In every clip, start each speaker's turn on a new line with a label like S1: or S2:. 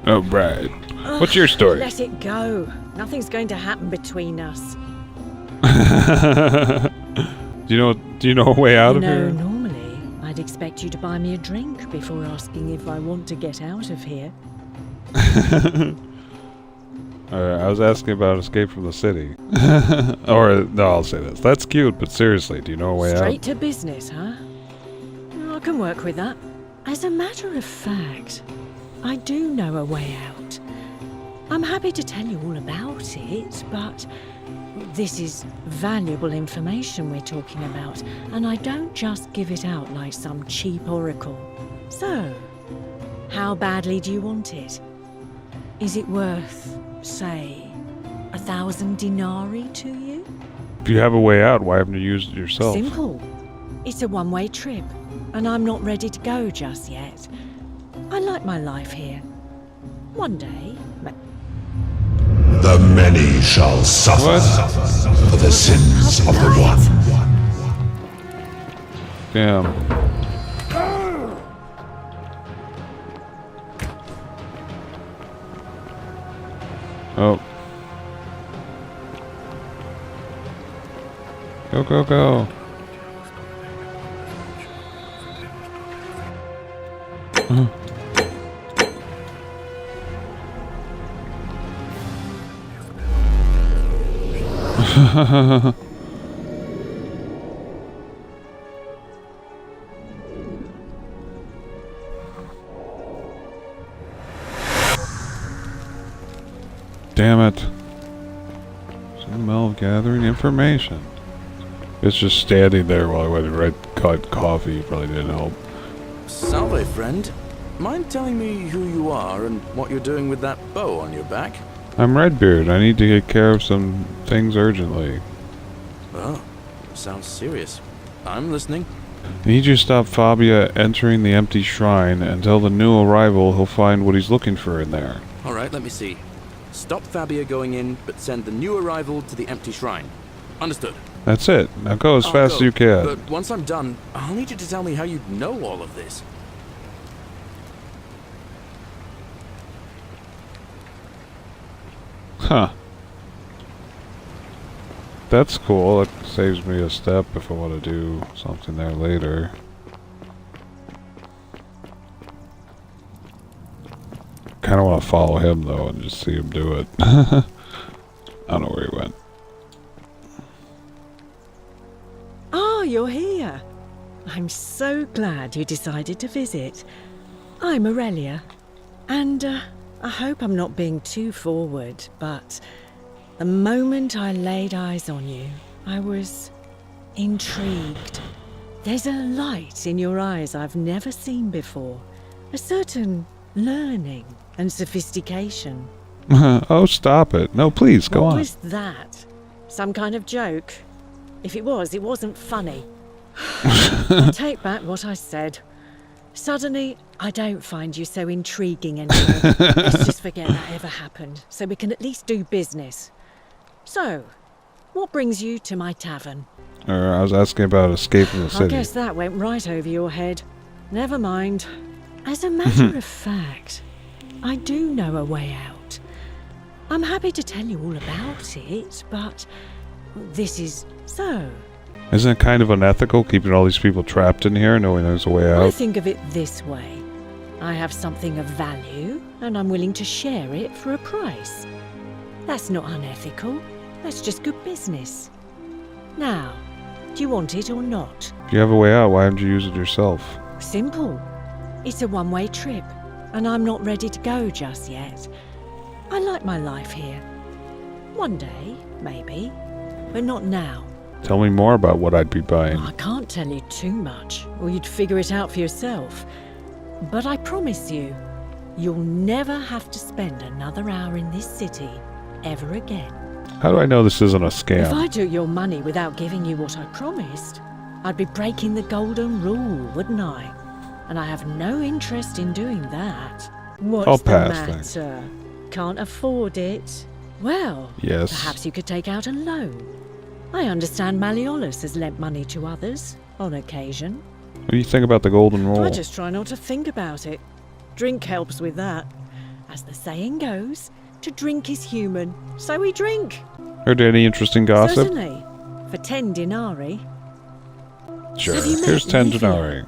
S1: Oh, right. What's your story?
S2: Let it go. Nothing's going to happen between us.
S1: Do you know a way out of here?
S2: Normally, I'd expect you to buy me a drink before asking if I want to get out of here.
S1: Alright, I was asking about escape from the city. Or, no, I'll say this. That's cute, but seriously, do you know a way out?
S2: Straight to business, huh? I can work with that. As a matter of fact, I do know a way out. I'm happy to tell you all about it, but this is valuable information we're talking about, and I don't just give it out like some cheap oracle. So, how badly do you want it? Is it worth, say, 1,000 denarii to you?
S1: If you have a way out, why haven't you used it yourself?
S2: Simple. It's a one-way trip, and I'm not ready to go just yet. I like my life here. One day...
S3: The many shall suffer for the sins of the one.
S1: Damn. Oh. Go, go, go. Damn it. Smell of gathering information. It's just standing there while I went and cut coffee. Probably didn't help.
S4: Salve, friend. Mind telling me who you are and what you're doing with that bow on your back?
S1: I'm Redbeard. I need to get care of some things urgently.
S4: Oh, sounds serious. I'm listening.
S1: I need you to stop Fabia entering the empty shrine and tell the new arrival he'll find what he's looking for in there.
S4: Alright, let me see. Stop Fabia going in, but send the new arrival to the empty shrine. Understood.
S1: That's it. Now go as fast as you can.
S4: But once I'm done, I'll need you to tell me how you know all of this.
S1: Huh. That's cool. It saves me a step if I want to do something there later. Kind of want to follow him though and just see him do it. I don't know where he went.
S2: Oh, you're here. I'm so glad you decided to visit. I'm Aurelia, and I hope I'm not being too forward, but the moment I laid eyes on you, I was intrigued. There's a light in your eyes I've never seen before, a certain learning and sophistication.
S1: Oh, stop it. No, please, go on.
S2: What was that? Some kind of joke? If it was, it wasn't funny. I take back what I said. Suddenly, I don't find you so intriguing anymore. Let's just forget that ever happened, so we can at least do business. So, what brings you to my tavern?
S1: I was asking about escaping the city.
S2: I guess that went right over your head. Never mind. As a matter of fact, I do know a way out. I'm happy to tell you all about it, but this is so.
S1: Isn't it kind of unethical keeping all these people trapped in here knowing there's a way out?
S2: I think of it this way. I have something of value, and I'm willing to share it for a price. That's not unethical. That's just good business. Now, do you want it or not?
S1: If you have a way out, why haven't you used it yourself?
S2: Simple. It's a one-way trip, and I'm not ready to go just yet. I like my life here. One day, maybe, but not now.
S1: Tell me more about what I'd be buying.
S2: I can't tell you too much, or you'd figure it out for yourself. But I promise you, you'll never have to spend another hour in this city ever again.
S1: How do I know this isn't a scam?
S2: If I took your money without giving you what I promised, I'd be breaking the golden rule, wouldn't I? And I have no interest in doing that. What's
S1: I'll
S2: the
S1: pass,
S2: matter? What afford it? Well,
S1: Yes.
S2: perhaps you could take out a loan. I understand Malleolus has lent money to others, on occasion.
S1: What do you think about the golden rule?
S2: I just try not to think about it. Drink helps with that. As the saying goes, to drink is human, so we drink.
S1: Heard any interesting gossip?
S2: Certainly. For 10 denarii.
S1: Sure.
S2: Have you met
S1: Here's 10
S2: Livia?
S1: denarii.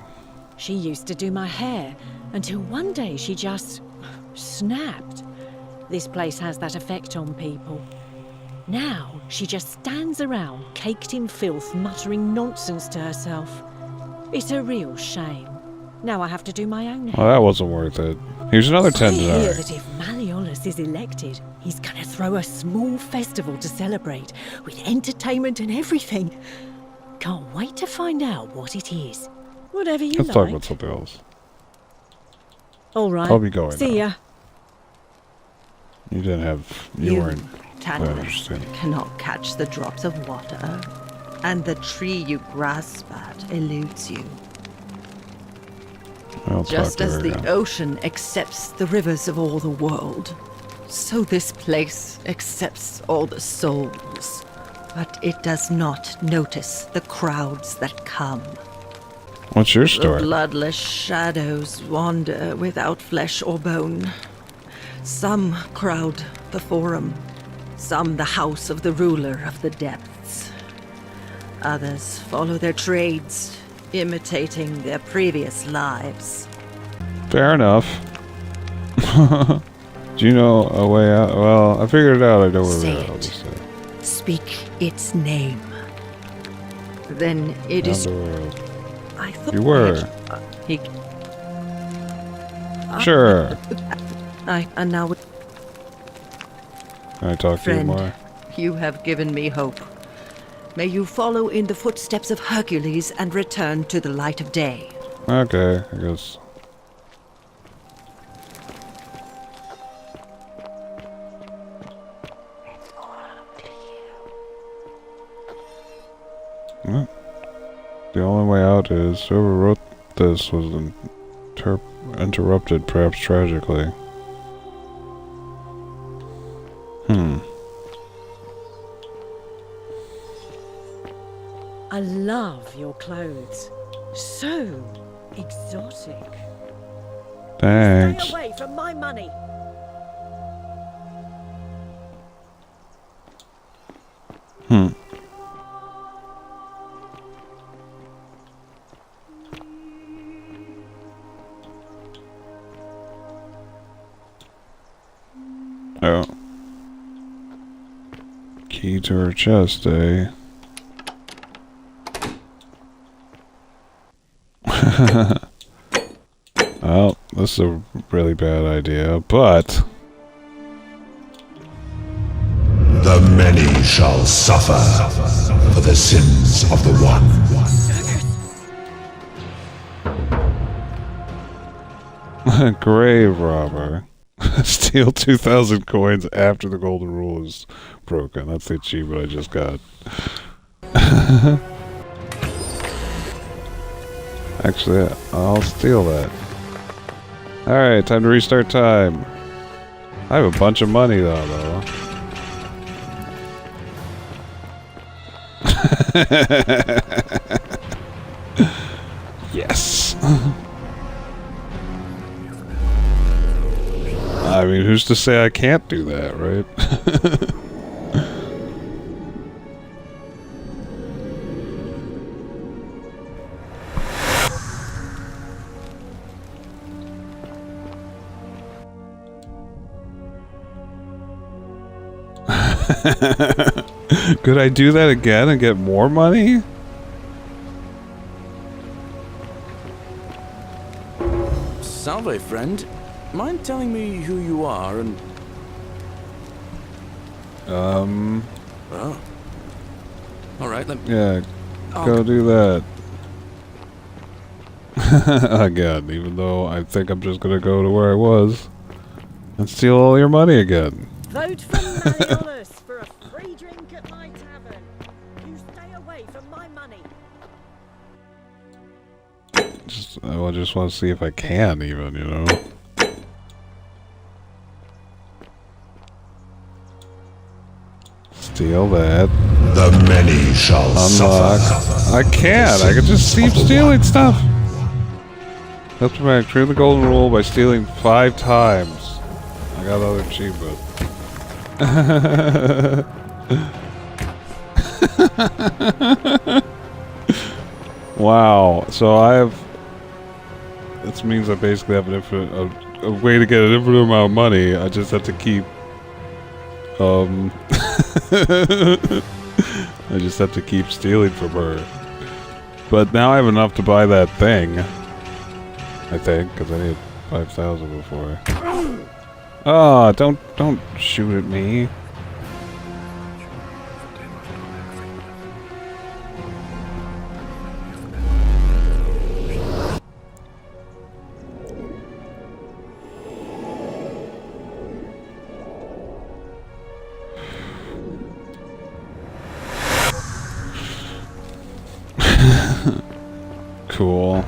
S2: She used to do my hair, until one day she just snapped. This place has that effect on people. Now, she just stands around, caked in filth, muttering nonsense to herself. It's a real shame. Now I have to do my own hair.
S1: Well, that wasn't worth it. Here's another 10
S2: I hear
S1: denarii.
S2: that if Malleolus is elected, he's gonna throw a small festival to celebrate, with entertainment and everything. Can't wait to find out what it is. Whatever you
S1: Let's
S2: like.
S1: talk about something else.
S2: All right.
S1: I'll be going
S2: See
S1: now.
S2: ya.
S1: You didn't have... You weren't...
S5: Tantalus,
S1: interesting.
S5: cannot catch the drops of water, and the tree you grasp at eludes you.
S1: I'll
S5: Just
S1: talk to
S5: as
S1: her
S5: the
S1: again.
S5: ocean accepts the rivers of all the world, so this place accepts all the souls. But it does not notice the crowds that come.
S1: What's your
S5: The
S1: story?
S5: bloodless shadows wander without flesh or bone. Some crowd the forum, some the house of the ruler of the depths. Others follow their trades, imitating their previous lives.
S1: Fair enough. Do you know a way out? Well, I figured it out. I know where
S5: Say
S1: we're
S5: it.
S1: at. Just
S5: Speak its name. Then it
S1: down
S5: is.
S1: the road.
S5: I thought
S1: You were.
S5: He.
S1: Sure.
S5: And now,
S1: Can I talk to you
S5: friend,
S1: more?
S5: you have given me hope. May you follow in the footsteps of Hercules and return to the light of day.
S1: Okay, I guess. Well, the only way out is whoever wrote this was interrupted, perhaps tragically.
S2: I love your clothes. So exotic.
S1: Thanks.
S2: Stay away from my money.
S1: Oh. Key to her chest, eh? Well, this is a really bad idea, but...
S3: The many shall suffer for the sins of the one.
S1: Grave robber. Steal 2,000 coins after the golden rule is broken. That's the achievement I just got. Actually, I'll steal that. Alright, time to restart time. I have a bunch of money though. Yes. I mean, who's to say I can't do that, right? Could I do that again and get more money?
S4: Salve, friend. Mind telling me who you are and... Oh. Alright,
S1: Yeah, go do that. Again, even though I think I'm just gonna go to where I was and steal all your money again.
S2: Vote for Malleolus for a free drink at my tavern. You stay away from my money.
S1: I just want to see if I can, even, you know? Steal that.
S3: The many shall
S1: Unlock.
S3: suffer.
S1: I can't. I can just keep stealing stuff. Help to clear the golden rule by stealing 5 times. I got other achievement. Wow. So I have. This means I basically have an infinite, a way to get an infinite amount of money. I just have to keep. I just have to keep stealing from her. But now I have enough to buy that thing. I think, because I need 5,000 before. Ah, don't shoot at me. Cool.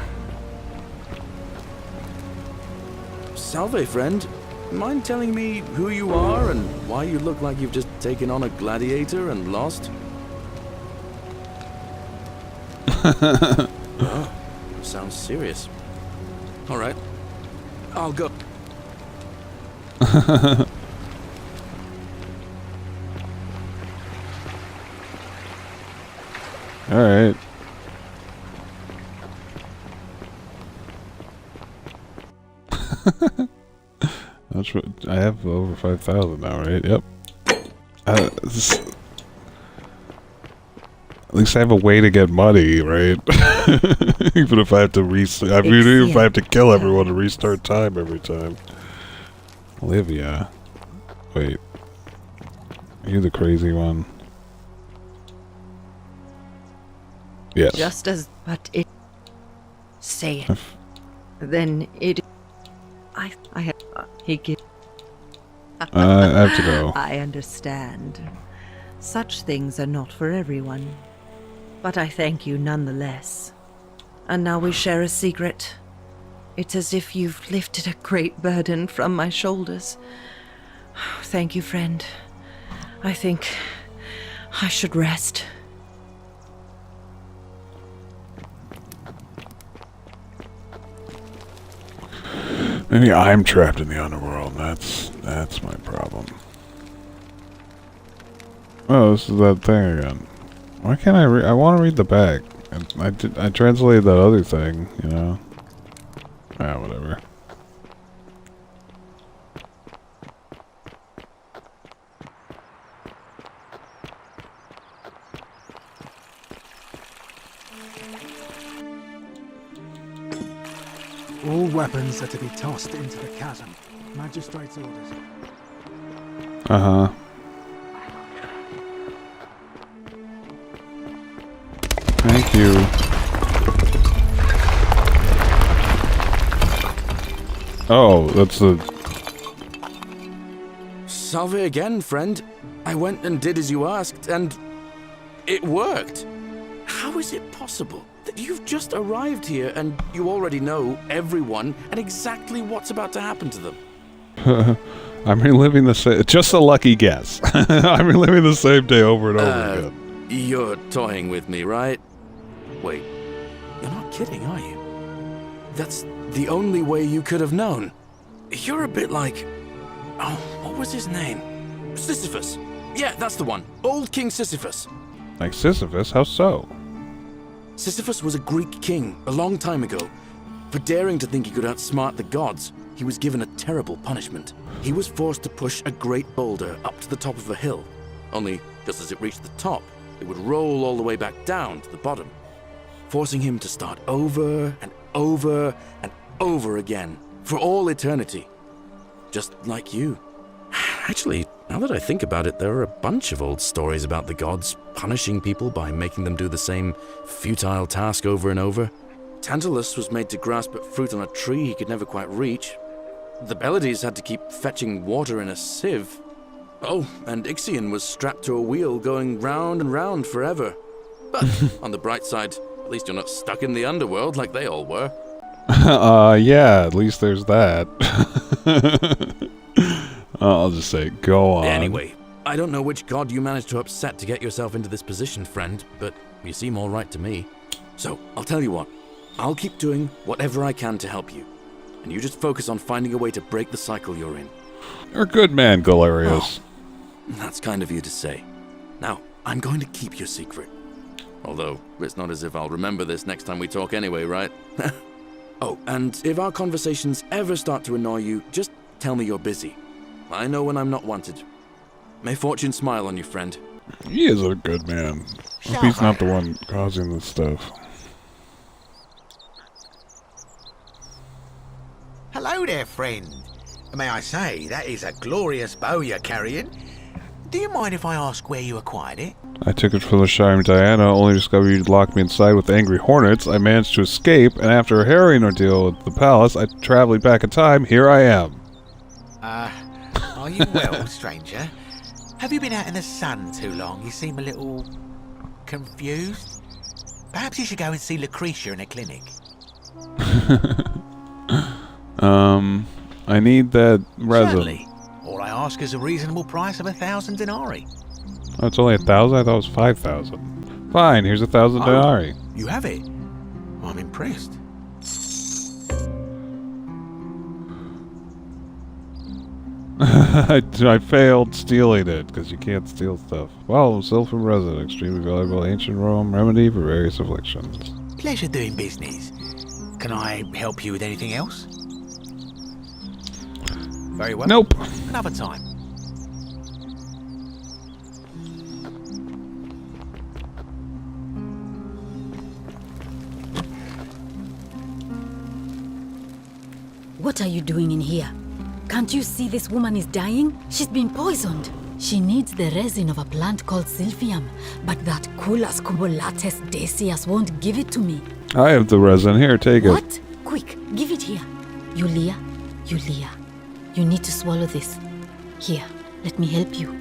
S4: Salve, friend. Mind telling me who you are and why you look like you've just taken on a gladiator and lost? Oh, sounds serious. Alright. I'll go.
S1: Alright. That's what I have over 5,000 now, right? Yep. At least I have a way to get money, right? Even if I have to even if I have to kill everyone to restart time every time. Olivia. Wait. Are you the crazy one? Yes.
S5: Just as, but it. Say it. Then it. I have. He gives.
S1: I have to go.
S5: I understand. Such things are not for everyone. But I thank you nonetheless. And now we share a secret. It's as if you've lifted a great burden from my shoulders. Thank you, friend. I think I should rest.
S1: Maybe I'm trapped in the underworld. That's my problem. Oh, this is that thing again. Why can't I read? I want to read the back. I translated that other thing, you know. Ah, whatever.
S6: All weapons are to be tossed into the chasm. Magistrate's orders.
S1: Uh-huh. Thank you. Oh, that's the...
S4: Salve again, friend. I went and did as you asked, and it worked. How is it possible that you've just arrived here and you already know everyone and exactly what's about to happen to them?
S1: I'm reliving the same... Just a lucky guess. I'm reliving the same day over and over again.
S4: You're toying with me, right? Wait, you're not kidding, are you? That's the only way you could have known. You're a bit like... Oh, what was his name? Sisyphus. Yeah, that's the one. Old King Sisyphus.
S1: Like Sisyphus? How so?
S4: Sisyphus was a Greek king a long time ago. For daring to think he could outsmart the gods, he was given a terrible punishment. He was forced to push a great boulder up to the top of a hill. Only, just as it reached the top, it would roll all the way back down to the bottom, forcing him to start over and over and over again, for all eternity. Just like you. Actually, now that I think about it, there are a bunch of old stories about the gods punishing people by making them do the same futile task over and over. Tantalus was made to grasp at fruit on a tree he could never quite reach. The Bellides had to keep fetching water in a sieve. Oh, and Ixion was strapped to a wheel going round and round forever. But on the bright side, at least you're not stuck in the underworld like they all were.
S1: Yeah, at least there's that. I'll just say, go on.
S4: Anyway, I don't know which god you managed to upset to get yourself into this position, friend, but you seem all right to me. So, I'll tell you what. I'll keep doing whatever I can to help you. And you just focus on finding a way to break the cycle you're in.
S1: You're a good man, Galerius.
S4: That's kind of you to say. Now, I'm going to keep your secret. Although, it's not as if I'll remember this next time we talk anyway, right? Oh, and if our conversations ever start to annoy you, just tell me you're busy. I know when I'm not wanted. May fortune smile on you, friend.
S1: He is a good man. If he's not the one causing this stuff.
S7: Hello there, friend. May I say, that is a glorious bow you're carrying. Do you mind if I ask where you acquired it?
S1: I took it from the Shrine of Diana, only discovered you'd locked me inside with angry hornets. I managed to escape, and after a harrowing ordeal at the palace, I traveled back in time. Here I am.
S7: Are you well, stranger? Have you been out in the sun too long? You seem a little confused. Perhaps you should go and see Lucretia in a clinic.
S1: I need that resin.
S7: Certainly. All I ask is a reasonable price of 1,000 denarii.
S1: Oh, it's only 1,000? I thought it was 5,000. Fine, here's 1,000 denarii.
S7: You have it? I'm impressed.
S1: I failed stealing it, because you can't steal stuff. Wow, silver resin, extremely valuable ancient Rome remedy for various afflictions.
S7: Pleasure doing business. Can I help you with anything else? Very well.
S1: Nope.
S7: Another time.
S8: What are you doing in here? Can't you see this woman is dying? She's been poisoned. She needs the resin of a plant called Silphium, but that Culus cumulatus decius won't give it to me.
S1: I have the resin. Here, take it.
S8: What? Quick, give it here. Yulia, you need to swallow this. Here, let me help you.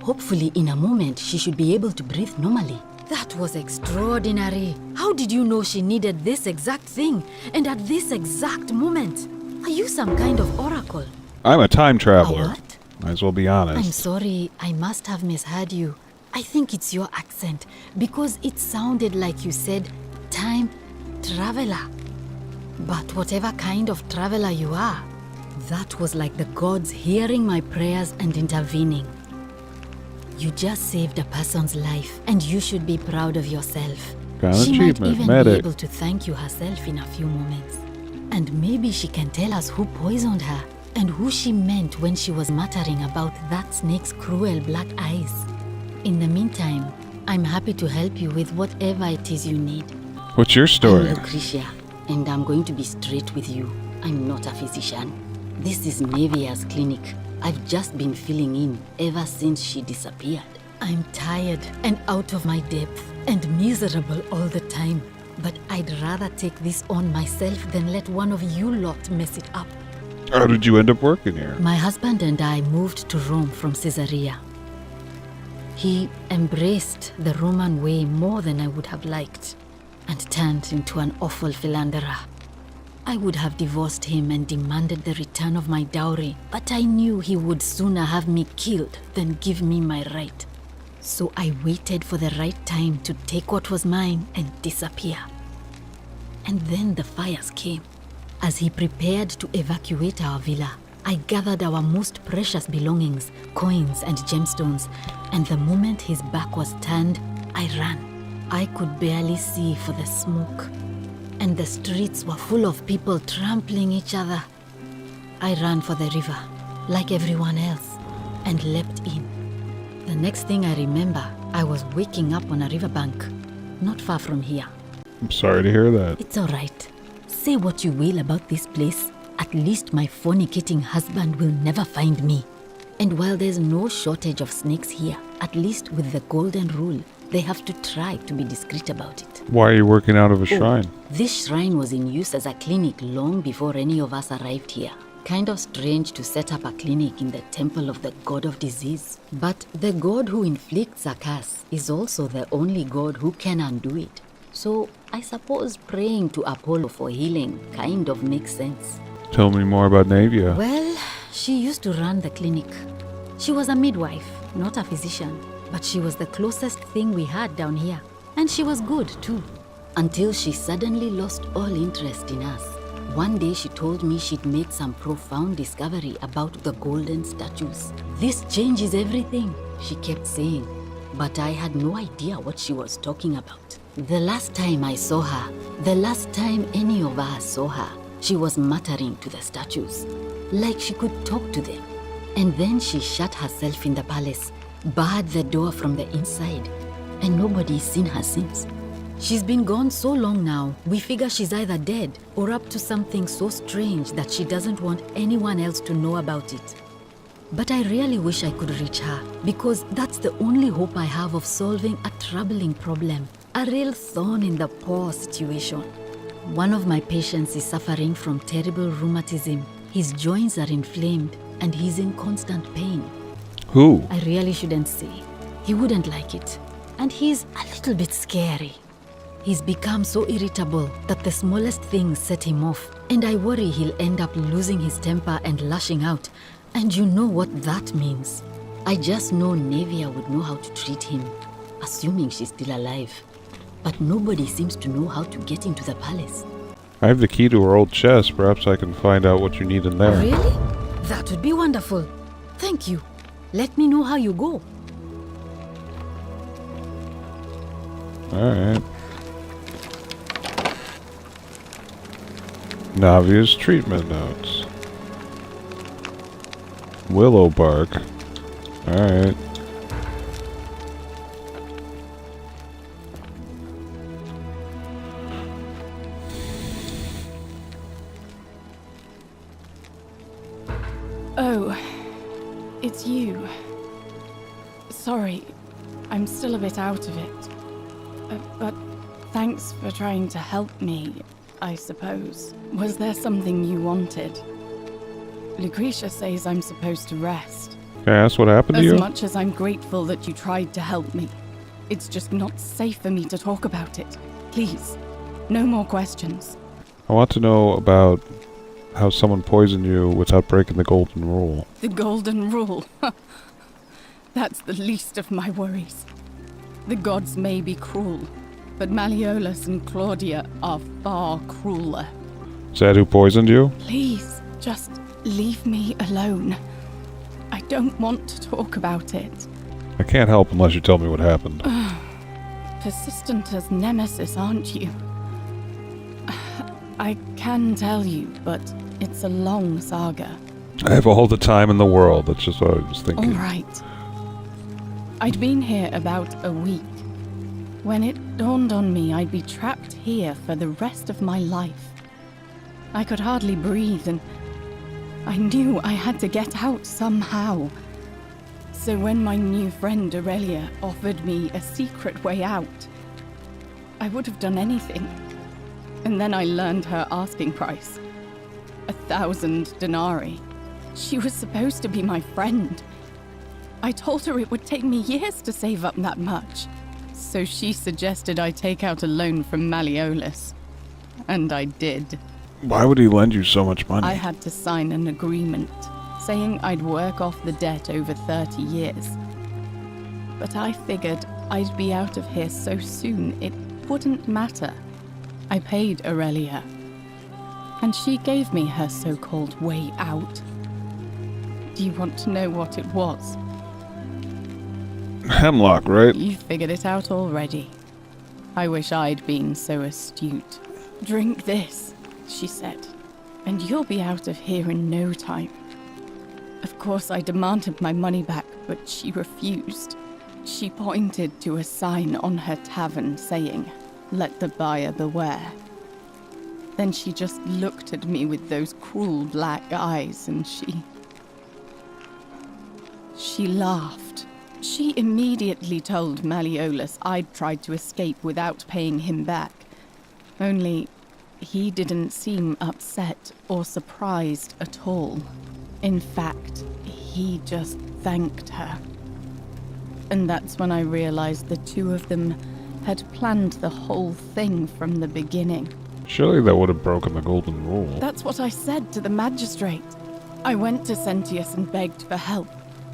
S8: Hopefully, in a moment, she should be able to breathe normally. That was extraordinary. How did you know she needed this exact thing, and at this exact moment? Are you some kind of oracle?
S1: I'm a time
S8: A
S1: traveler.
S8: what?
S1: Might as well be honest.
S8: I'm sorry, I must have misheard you. I think it's your accent, because it sounded like you said, time traveler. But whatever kind of traveler you are, that was like the gods hearing my prayers and intervening. You just saved a person's life, and you should be proud of yourself.
S1: Got an
S8: She might
S1: achievement,
S8: even be
S1: medic.
S8: able to thank you herself in a few moments. And maybe she can tell us who poisoned her, and who she meant when she was muttering about that snake's cruel black eyes. In the meantime, I'm happy to help you with whatever it is you need.
S1: What's your story?
S8: I'm Lucretia, and I'm going to be straight with you. I'm not a physician. This is Nevia's clinic. I've just been filling in ever since she disappeared. I'm tired and out of my depth and miserable all the time. But I'd rather take this on myself than let one of you lot mess it up.
S1: How did you end up working here?
S8: My husband and I moved to Rome from Caesarea. He embraced the Roman way more than I would have liked and turned into an awful philanderer. I would have divorced him and demanded the return of my dowry, but I knew he would sooner have me killed than give me my right. So I waited for the right time to take what was mine and disappear. And then the fires came. As he prepared to evacuate our villa, I gathered our most precious belongings, coins and gemstones, and the moment his back was turned, I ran. I could barely see for the smoke, and the streets were full of people trampling each other. I ran for the river, like everyone else, and leapt in. The next thing I remember, I was waking up on a riverbank, not far from here.
S1: I'm sorry to hear that.
S8: It's all right. Say what you will about this place. At least my fornicating husband will never find me. And while there's no shortage of snakes here, at least with the golden rule, they have to try to be discreet about it.
S1: Why are you working out of a shrine?
S8: This shrine was in use as a clinic long before any of us arrived here. Kind of strange to set up a clinic in the temple of the god of disease. But the god who inflicts a curse is also the only god who can undo it. So I suppose praying to Apollo for healing kind of makes sense.
S1: Tell me more about Navia.
S8: Well, she used to run the clinic. She was a midwife, not a physician, but she was the closest thing we had down here. And she was good too. Until she suddenly lost all interest in us. One day she told me she'd made some profound discovery about the golden statues. This changes everything, she kept saying. But I had no idea what she was talking about. The last time I saw her, the last time any of us saw her, she was muttering to the statues, like she could talk to them. And then she shut herself in the palace, barred the door from the inside, and nobody's seen her since. She's been gone so long now, we figure she's either dead or up to something so strange that she doesn't want anyone else to know about it. But I really wish I could reach her, because that's the only hope I have of solving a troubling problem, a real thorn in the paw situation. One of my patients is suffering from terrible rheumatism. His joints are inflamed and he's in constant pain.
S1: Who?
S8: I really shouldn't say. He wouldn't like it. And he's a little bit scary. He's become so irritable that the smallest things set him off, and I worry he'll end up losing his temper and lashing out, and you know what that means. I just know Nevia would know how to treat him, assuming she's still alive. But nobody seems to know how to get into the palace.
S1: I have the key to her old chest. Perhaps I can find out what you need in there.
S8: Really? That would be wonderful. Thank you. Let me know how you go.
S1: Alright. Navia's treatment notes. Willow bark. Alright.
S9: Oh, it's you. Sorry, I'm still a bit out of it. But thanks for trying to help me, I suppose. Was there something you wanted? Lucretia says I'm supposed to rest.
S1: Can I ask what happened to you?
S9: As much as I'm grateful that you tried to help me, it's just not safe for me to talk about it. Please, no more questions.
S1: I want to know about how someone poisoned you without breaking the golden rule.
S9: The golden rule. That's the least of my worries. The gods may be cruel, but Malleolus and Claudia are far crueler.
S1: Is that who poisoned you?
S9: Please, just leave me alone. I don't want to talk about it.
S1: I can't help unless you tell me what happened.
S9: Persistent as Nemesis, aren't you? I can tell you, but it's a long saga.
S1: I have all the time in the world. That's just what I was thinking.
S9: All right. I'd been here about a week when it dawned on me I'd be trapped here for the rest of my life. I could hardly breathe, and I knew I had to get out somehow. So when my new friend Aurelia offered me a secret way out, I would have done anything. And then I learned her asking price. 1,000 denarii. She was supposed to be my friend. I told her it would take me years to save up that much. So she suggested I take out a loan from Malleolus. And I did.
S1: Why would he lend you so much money?
S9: I had to sign an agreement, saying I'd work off the debt over 30 years. But I figured I'd be out of here so soon it wouldn't matter. I paid Aurelia, and she gave me her so-called way out. Do you want to know what it was?
S1: Hemlock, right?
S9: You figured it out already. I wish I'd been so astute. Drink this, she said, and you'll be out of here in no time. Of course, I demanded my money back, but she refused. She pointed to a sign on her tavern saying, "Let the buyer beware." Then she just looked at me with those cruel black eyes, and she laughed. She immediately told Malleolus I'd tried to escape without paying him back. Only, he didn't seem upset or surprised at all. In fact, he just thanked her. And that's when I realized the two of them had planned the whole thing from the beginning.
S1: Surely that would have broken the golden rule.
S9: That's what I said to the magistrate. I went to Sentius and begged for help,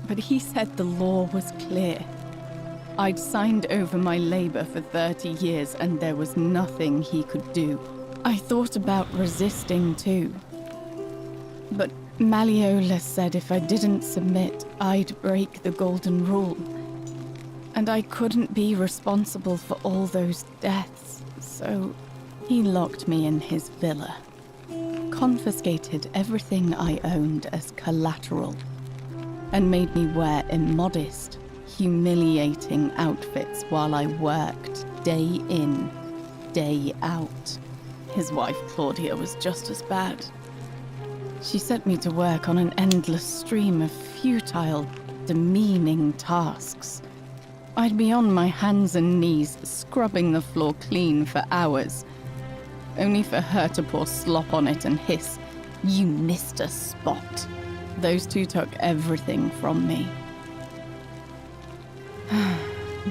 S9: but he said the law was clear. I'd signed over my labor for 30 years and there was nothing he could do. I thought about resisting too. But Malleolus said if I didn't submit, I'd break the Golden Rule. And I couldn't be responsible for all those deaths, so he locked me in his villa. Confiscated everything I owned as collateral, and made me wear immodest, humiliating outfits while I worked day in, day out. His wife Claudia was just as bad. She set me to work on an endless stream of futile, demeaning tasks. I'd be on my hands and knees, scrubbing the floor clean for hours, only for her to pour slop on it and hiss, "You missed a spot." Those two took everything from me.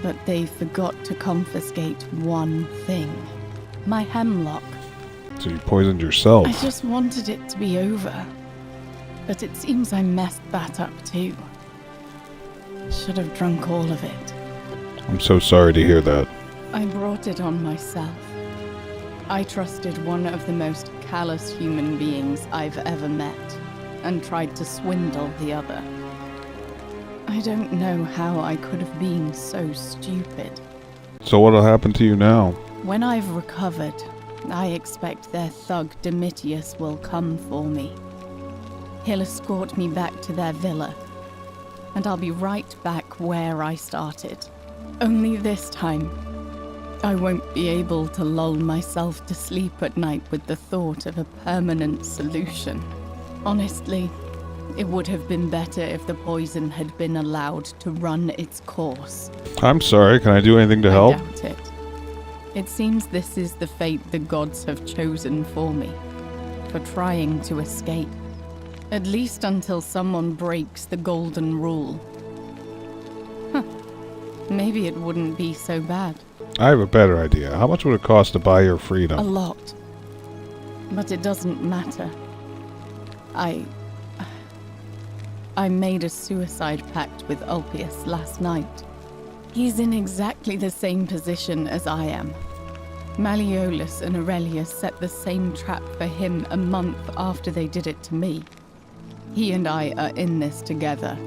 S9: But they forgot to confiscate one thing. My hemlock.
S1: So you poisoned yourself.
S9: I just wanted it to be over. But it seems I messed that up too. Should have drunk all of it.
S1: I'm so sorry to hear that.
S9: I brought it on myself. I trusted one of the most callous human beings I've ever met, and tried to swindle the other. I don't know how I could have been so stupid.
S1: So what'll happen to you now?
S9: When I've recovered, I expect their thug Domitius will come for me. He'll escort me back to their villa, and I'll be right back where I started. Only this time, I won't be able to lull myself to sleep at night with the thought of a permanent solution. Honestly, it would have been better if the poison had been allowed to run its course.
S1: I'm sorry, can I do anything to help?
S9: I doubt it. It seems this is the fate the gods have chosen for me, for trying to escape. At least until someone breaks the Golden Rule. Maybe it wouldn't be so bad.
S1: I have a better idea. How much would it cost to buy your freedom?
S9: A lot. But it doesn't matter. I made a suicide pact with Ulpius last night. He's in exactly the same position as I am. Malleolus and Aurelius set the same trap for him a month after they did it to me. He and I are in this together.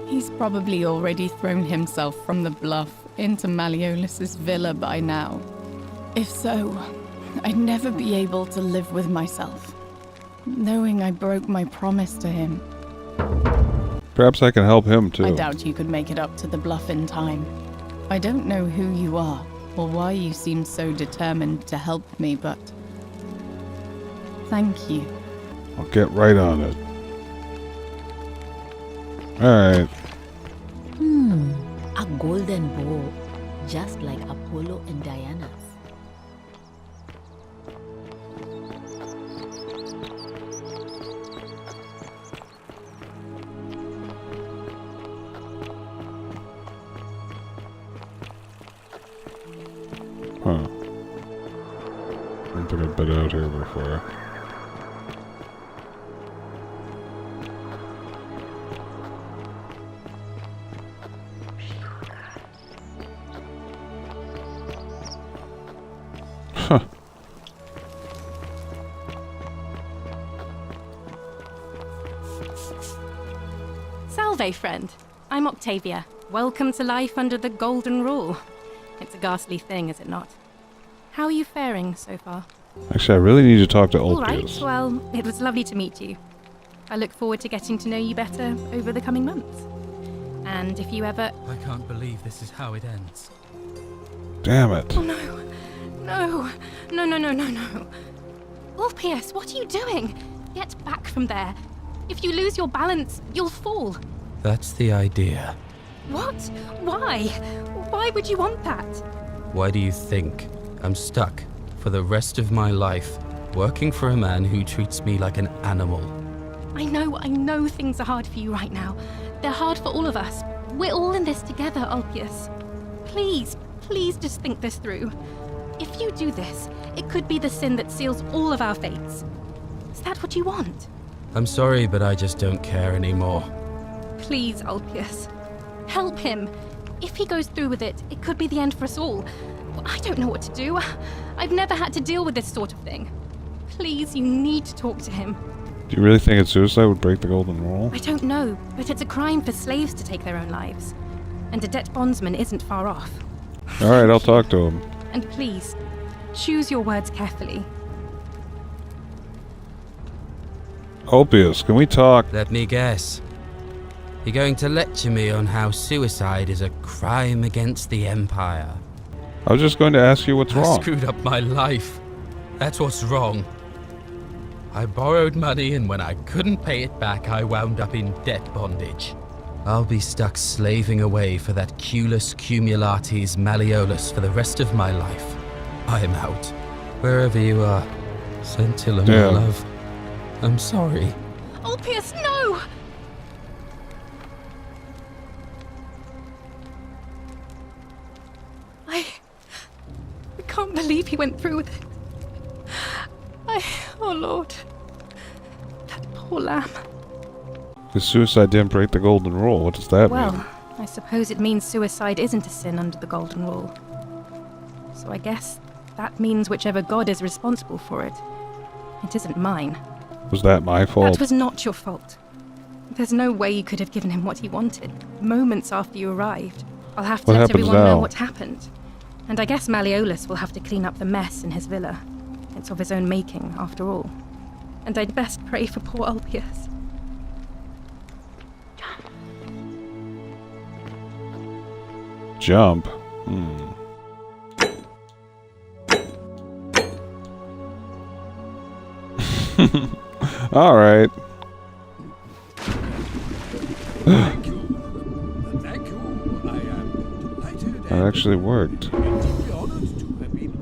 S9: He's probably already thrown himself from the bluff into Malleolus's villa by now. If so, I'd never be able to live with myself, knowing I broke my promise to him.
S1: Perhaps I can help him too.
S9: I doubt you could make it up to the bluff in time. I don't know who you are, or why you seem so determined to help me, but thank you.
S1: I'll get right on it. Alright.
S8: A golden bow, just like Apollo and Diana's.
S1: Huh. I don't think I've been out here before. Huh.
S10: Salve, friend. I'm Octavia. Welcome to life under the Golden Rule. It's a ghastly thing, is it not? How are you faring so far?
S1: Actually, I really need to talk to Ulpius.
S10: All right, well, it was lovely to meet you. I look forward to getting to know you better over the coming months. And if you ever...
S11: I can't believe this is how it ends.
S1: Damn it.
S10: Oh, no. No. No, no, no, no, no. Ulpius, what are you doing? Get back from there. If you lose your balance, you'll fall.
S11: That's the idea.
S10: What? Why? Why would you want that?
S11: Why do you think I'm stuck for the rest of my life working for a man who treats me like an animal?
S10: I know things are hard for you right now. They're hard for all of us. We're all in this together, Ulpius. Please just think this through. If you do this, it could be the sin that seals all of our fates. Is that what you want?
S11: I'm sorry, but I just don't care anymore.
S10: Please, Ulpius. Help him. If he goes through with it, it could be the end for us all. I don't know what to do. I've never had to deal with this sort of thing. Please, you need to talk to him.
S1: Do you really think a suicide would break the golden rule?
S10: I don't know, but it's a crime for slaves to take their own lives. And a debt bondsman isn't far off.
S1: Alright, I'll talk to him.
S10: And please, choose your words carefully.
S1: Ulpius, can we talk?
S11: Let me guess. You're going to lecture me on how suicide is a crime against the Empire.
S1: I was just going to ask you what's
S11: I
S1: wrong.
S11: screwed up my life. That's what's wrong. I borrowed money, and when I couldn't pay it back, I wound up in debt bondage. I'll be stuck slaving away for that Culus Cumulatis Malleolus for the rest of my life. I'm out. Wherever you are, Scintilla, my love. I'm sorry.
S10: Ulpius, no! I can't believe he went through with it. Oh Lord. That poor lamb.
S1: The suicide didn't break the golden rule. What does that mean?
S10: Well, I suppose it means suicide isn't a sin under the Golden Rule. So I guess that means whichever god is responsible for it. It isn't mine.
S1: Was that my fault?
S10: That was not your fault. There's no way you could have given him what he wanted, moments after you arrived. I'll have to let everyone know what happened. And I guess Malleolus will have to clean up the mess in his villa. It's of his own making, after all. And I'd best pray for poor Ulpius.
S1: Jump? Alright.
S12: Thank you. Thank you. I am delighted.
S1: That actually worked.
S12: Deeply honored to have been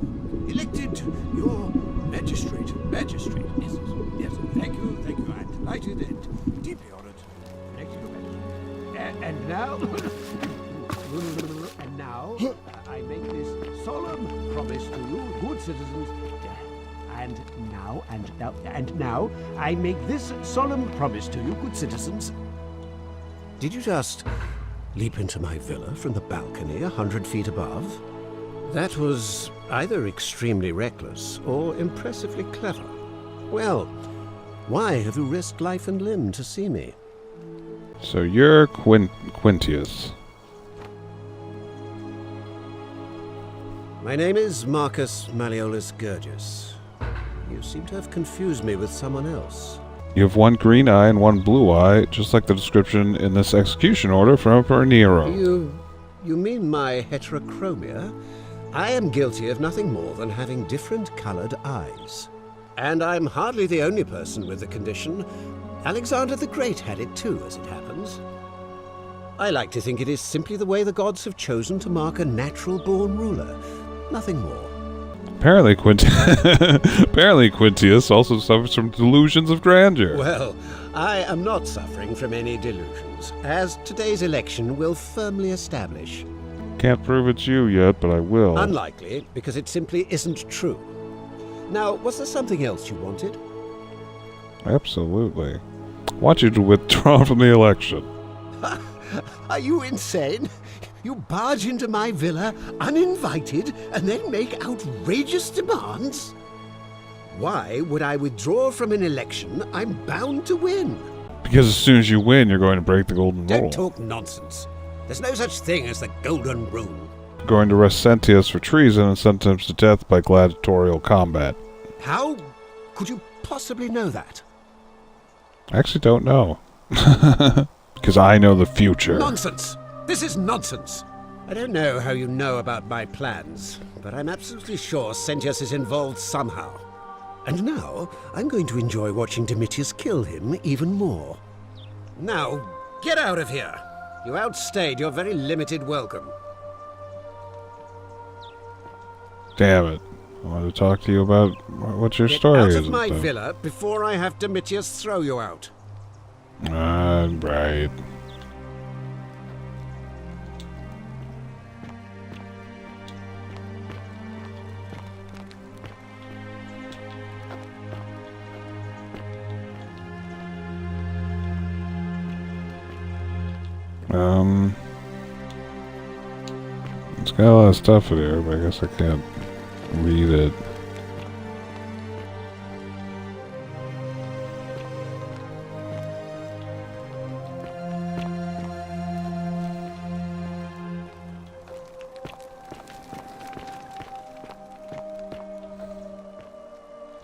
S12: elected your magistrate. Magistrate. Yes. Yes. Thank you. Thank you. I'm delighted and deeply honored. Elected your magistrate. And now, I make this solemn promise to you, good citizens. And now, I make this solemn promise to you, good citizens.
S13: Did you just leap into my villa from the balcony 100 feet above? That was either extremely reckless or impressively clever. Well, why have you risked life and limb to see me?
S1: So you're Quintius.
S13: My name is Marcus Malleolus Gurgis. You seem to have confused me with someone else.
S1: You have one green eye and one blue eye, just like the description in this execution order from Emperor Nero.
S13: You mean my heterochromia? I am guilty of nothing more than having different colored eyes. And I'm hardly the only person with the condition. Alexander the Great had it too, as it happens. I like to think it is simply the way the gods have chosen to mark a natural-born ruler. Nothing more.
S1: Apparently Quintius also suffers from delusions of grandeur.
S13: Well, I am not suffering from any delusions, as today's election will firmly establish.
S1: Can't prove it's you yet, but I will.
S13: Unlikely, because it simply isn't true. Now, was there something else you wanted?
S1: Absolutely. I want you to withdraw from the election.
S13: Are you insane? You barge into my villa uninvited and then make outrageous demands? Why would I withdraw from an election I'm bound to win?
S1: Because as soon as you win, you're going to break the golden rule.
S13: Don't talk nonsense. There's no such thing as the golden rule.
S1: Going to arrest Sentius for treason and sentence him to death by gladiatorial combat.
S13: How could you possibly know that?
S1: I actually don't know. Because I know the future.
S13: Nonsense! This is nonsense! I don't know how you know about my plans, but I'm absolutely sure Sentius is involved somehow. And now, I'm going to enjoy watching Domitius kill him even more. Now, get out of here! You outstayed your very limited welcome.
S1: Damn it. I wanted to talk to you about what your story is.
S13: Get out of my villa before I have Domitius throw you out.
S1: Right. Got a lot of stuff in here, but I guess I can't read it.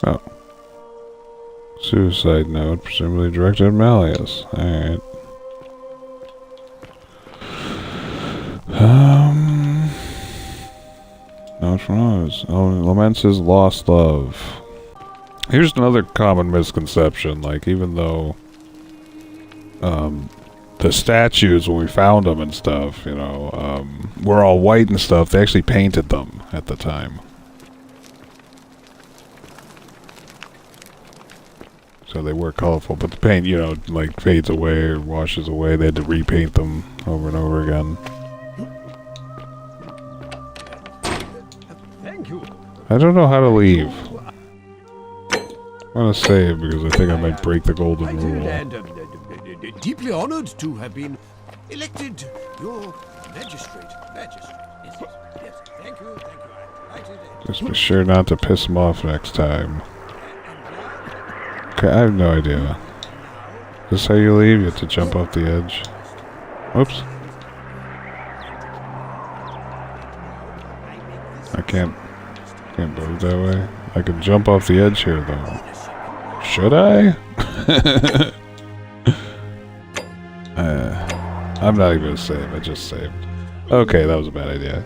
S1: Oh. Suicide note, presumably directed at Malleus. Alright. Note from us. Laments his lost love. Here's another common misconception, like, even though the statues, when we found them and stuff, you know, were all white and stuff, they actually painted them at the time. So they were colorful, but the paint, you know, like fades away or washes away. They had to repaint them over and over again.
S12: Thank you.
S1: I don't know how to leave. I'm gonna save because I think I might break the golden rule.
S12: And deeply honored to have been elected your magistrate. Yes, yes. Thank you.
S1: Just be sure not to piss him off next time. Okay, I have no idea. Is this how you leave? You have to jump off the edge. Whoops. I can't move that way. I can jump off the edge here, though. Should I? I'm not even gonna save. I just saved. Okay, that was a bad idea.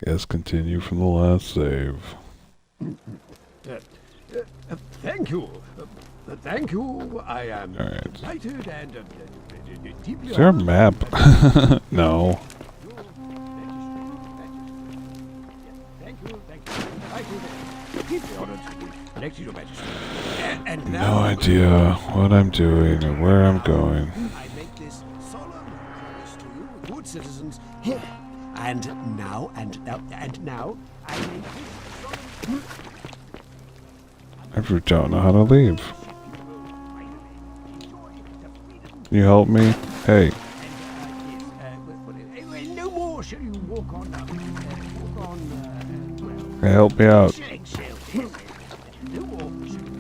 S1: Guess continue from the last save.
S12: Thank you. Thank you. I am
S1: Alright.
S12: delighted and deeply
S1: Is there a
S12: honored.
S1: map? No.
S12: Thank you. Deeply honored to be elected your majesty. And
S1: No
S12: now,
S1: idea what I'm doing or where I'm going.
S13: I make this solemn promise to you, good citizens, here. And now, I make this
S1: I don't know how to leave. Can you help me? Hey.
S12: no more shall you walk on.
S1: Hey, help me out.
S12: No more shall you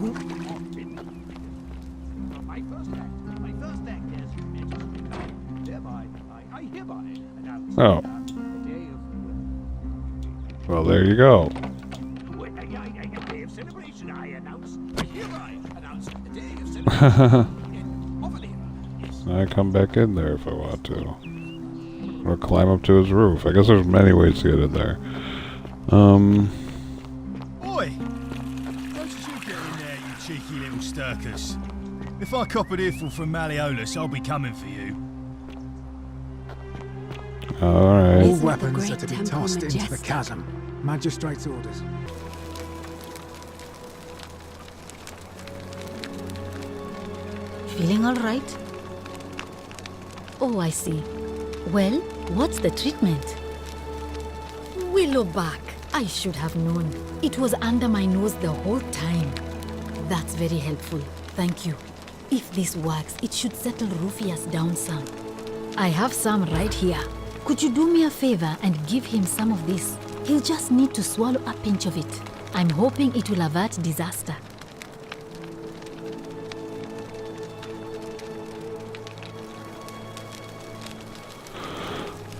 S12: walk on My first act, yes, majesty. Thereby, I hereby announce
S1: Oh.
S12: the day of
S1: Well, there you go.
S12: a day of celebration. I hereby announce the day of celebration.
S1: I come back in there if I want to. Or climb up to his roof. I guess there's many ways to get in there.
S14: Oi! Don't you get in there, you cheeky little stirkers. If I cop an earful from Malleolus, I'll be coming for you.
S1: Alright.
S6: All weapons are to be tossed into the chasm. Magistrate's orders.
S8: Feeling all right? Oh, I see. Well, what's the treatment? Willowback. I should have known. It was under my nose the whole time. That's very helpful. Thank you. If this works, it should settle Rufius down some. I have some right here. Could you do me a favor and give him some of this? He'll just need to swallow a pinch of it. I'm hoping it will avert disaster.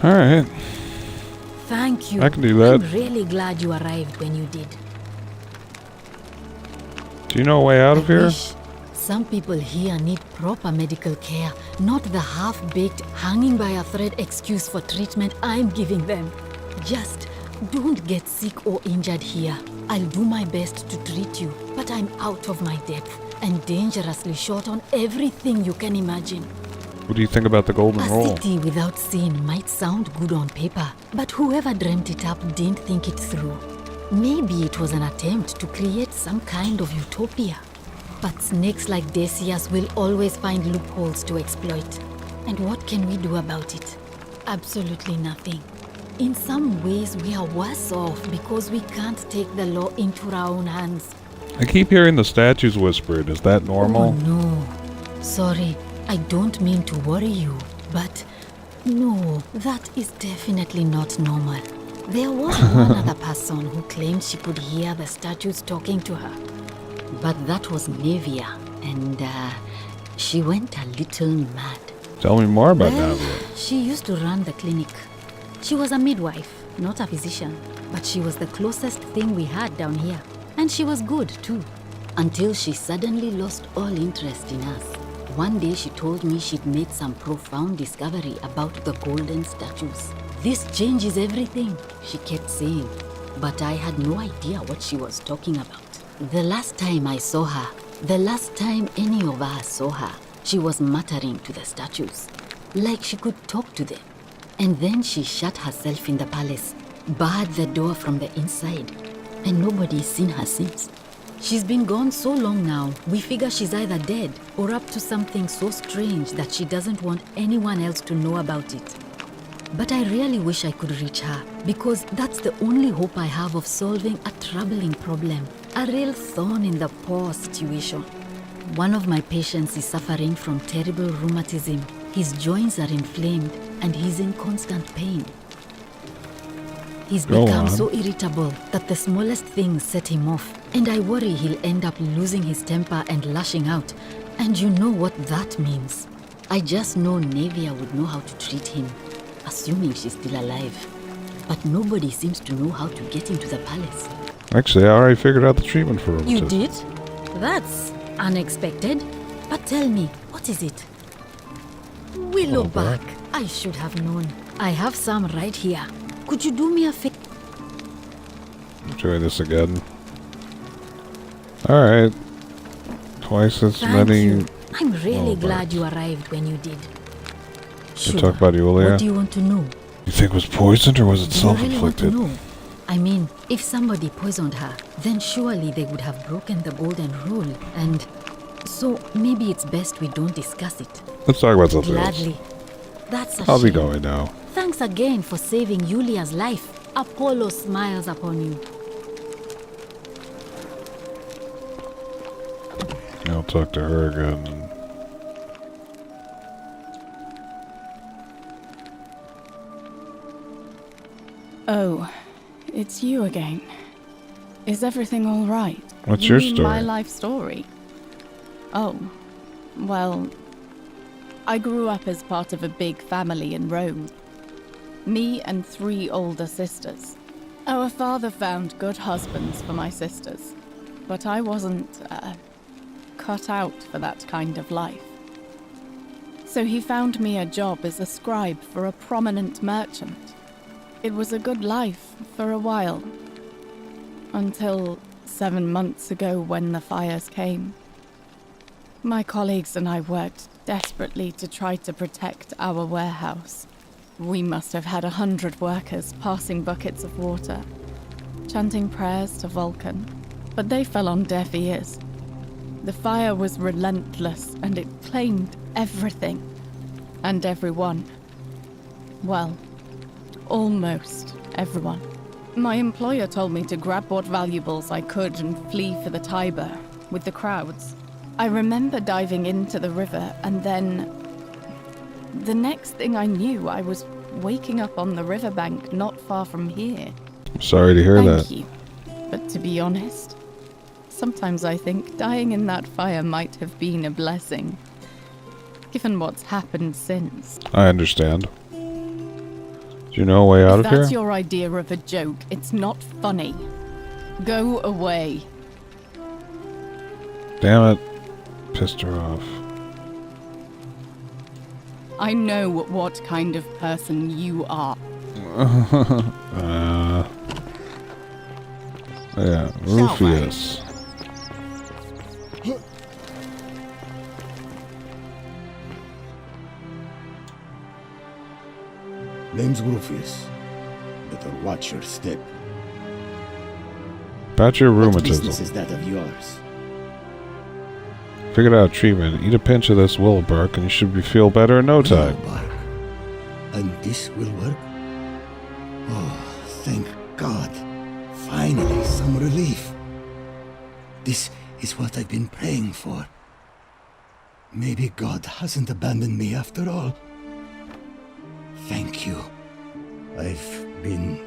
S1: Alright.
S8: Thank you.
S1: I can do that.
S8: I'm really glad you arrived when you did.
S1: Do you know a way out of here?
S8: Some people here need proper medical care, not the half-baked, hanging by a thread excuse for treatment I'm giving them. Just don't get sick or injured here. I'll do my best to treat you, but I'm out of my depth and dangerously short on everything you can imagine.
S1: What do you think about the golden
S8: A
S1: rule?
S8: city without sin might sound good on paper, but whoever dreamt it up didn't think it through. Maybe it was an attempt to create some kind of utopia. But snakes like Decius will always find loopholes to exploit. And what can we do about it? Absolutely nothing. In some ways, we are worse off because we can't take the law into our own hands.
S1: I keep hearing the statues whispered. Is that normal?
S8: Oh, no. Sorry, I don't mean to worry you, but no, that is definitely not normal. There was one other person who claimed she could hear the statues talking to her. But that was Navia, and she went a little mad.
S1: Tell me more about
S8: Well,
S1: Navia.
S8: she used to run the clinic. She was a midwife, not a physician, but she was the closest thing we had down here. And she was good, too, until she suddenly lost all interest in us. One day she told me she'd made some profound discovery about the golden statues. This changes everything, she kept saying, but I had no idea what she was talking about. The last time I saw her, the last time any of us saw her, she was muttering to the statues, like she could talk to them. And then she shut herself in the palace, barred the door from the inside, and nobody's seen her since. She's been gone so long now, we figure she's either dead or up to something so strange that she doesn't want anyone else to know about it. But I really wish I could reach her, because that's the only hope I have of solving a troubling problem, a real thorn in the paw situation. One of my patients is suffering from terrible rheumatism. His joints are inflamed and he's in constant pain. He's become so irritable that the smallest things set him off, and I worry he'll end up losing his temper and lashing out, and you know what that means. I just know Navia would know how to treat him, assuming she's still alive. But nobody seems to know how to get into the palace.
S1: Actually, I already figured out the treatment for rheumatism.
S8: You did? That's unexpected. But tell me, what is it? Willow bark. I should have known. I have some right here. Could you do me a favor?
S1: Doing this again. Alright. Twice as many.
S8: You. I'm really glad you arrived when you did.
S1: You talk about Yulia?
S8: What do you want to know?
S1: You think it was poisoned or was it
S8: Do
S1: self-inflicted?
S8: you really want to know? I mean, if somebody poisoned her, then surely they would have broken the golden rule, and so maybe it's best we don't discuss it.
S1: Let's talk about something
S8: Gladly.
S1: else.
S8: That's a
S1: I'll be
S8: shame.
S1: going now.
S8: Thanks again for saving Yulia's life. Apollo smiles upon you.
S1: I'll talk to her again.
S9: Oh, it's you again. Is everything all right?
S1: What's
S9: You
S1: your
S9: mean
S1: story?
S9: My life story. Oh, well, I grew up as part of a big family in Rome. Me and 3 older sisters. Our father found good husbands for my sisters, but I wasn't cut out for that kind of life. So he found me a job as a scribe for a prominent merchant. It was a good life for a while, until 7 months ago when the fires came. My colleagues and I worked desperately to try to protect our warehouse. We must have had 100 workers passing buckets of water, chanting prayers to Vulcan, but they fell on deaf ears. The fire was relentless and it claimed everything and everyone. Well, almost everyone. My employer told me to grab what valuables I could and flee for the Tiber with the crowds. I remember diving into the river and then the next thing I knew, I was waking up on the riverbank not far from here.
S1: I'm sorry to hear that.
S9: Thank you. But to be honest, sometimes I think dying in that fire might have been a blessing, given what's happened since.
S1: I understand. Do you know a way out
S9: If
S1: of here?
S9: that's your idea of a joke, it's not funny. Go away.
S1: Damn it. Pissed her off.
S9: I know what kind of person you are.
S1: Yeah, Rufus.
S15: Name's Rufus. Better watch your step.
S1: About your
S15: What
S1: rheumatism.
S15: business is that of yours?
S1: Figured out treatment. Eat a pinch of this willow bark and you should feel better in no time.
S15: And this will work? Oh, thank God. Finally, some relief. This is what I've been praying for. Maybe God hasn't abandoned me after all. Thank you. I've been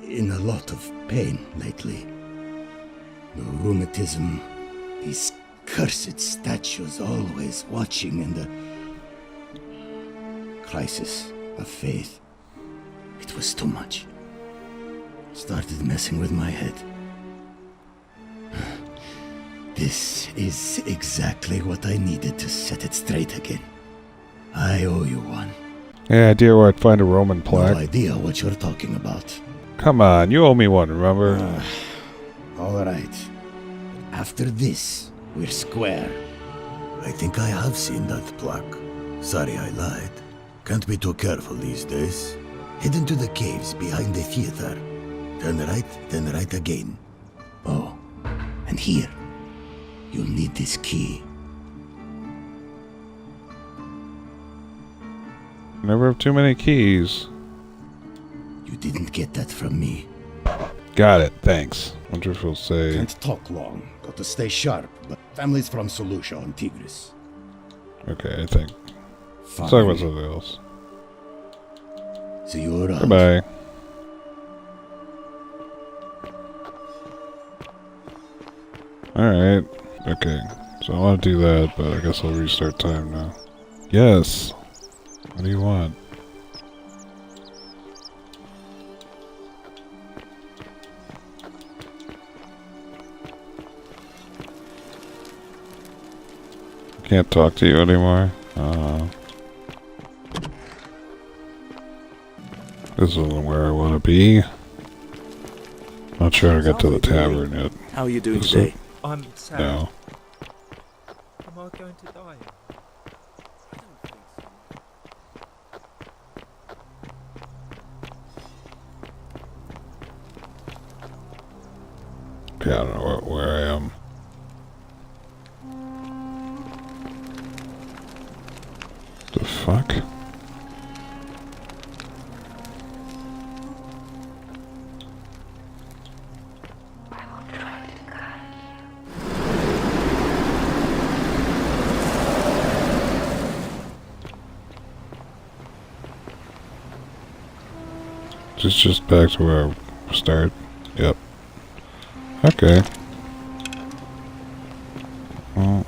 S15: in a lot of pain lately. The rheumatism, these cursed statues always watching, and the crisis of faith. It was too much. Started messing with my head. This is exactly what I needed to set it straight again. I owe you one.
S1: Any idea where I'd find a Roman plaque?
S15: No idea what you're talking about.
S1: Come on, you owe me one, remember?
S15: All right. After this, we're square. I think I have seen that plaque. Sorry I lied. Can't be too careful these days. Head into the caves behind the theater. Turn right, then right again. Oh, and here. You'll need this key.
S1: Never have too many keys.
S15: You didn't get that from me.
S1: Got it, thanks. Wonder if he'll say...
S15: Can't talk long. Got to stay sharp, but family's from Solucia on Tigris.
S1: Okay, I think.
S15: Fine.
S1: Let's talk about something else.
S15: See you around.
S1: Goodbye. Alright. Okay. So I want to do that, but I guess I'll restart time now. Yes! What do you want? Can't talk to you anymore. This isn't where I want to be. Not sure I got to the tavern yet.
S4: How are you doing
S1: Is
S4: today?
S1: it?
S16: I'm sad.
S1: No.
S16: Am I going to die?
S1: Okay, I don't know where I am. The fuck? Is this just back to where I started? Yep. Okay. Well.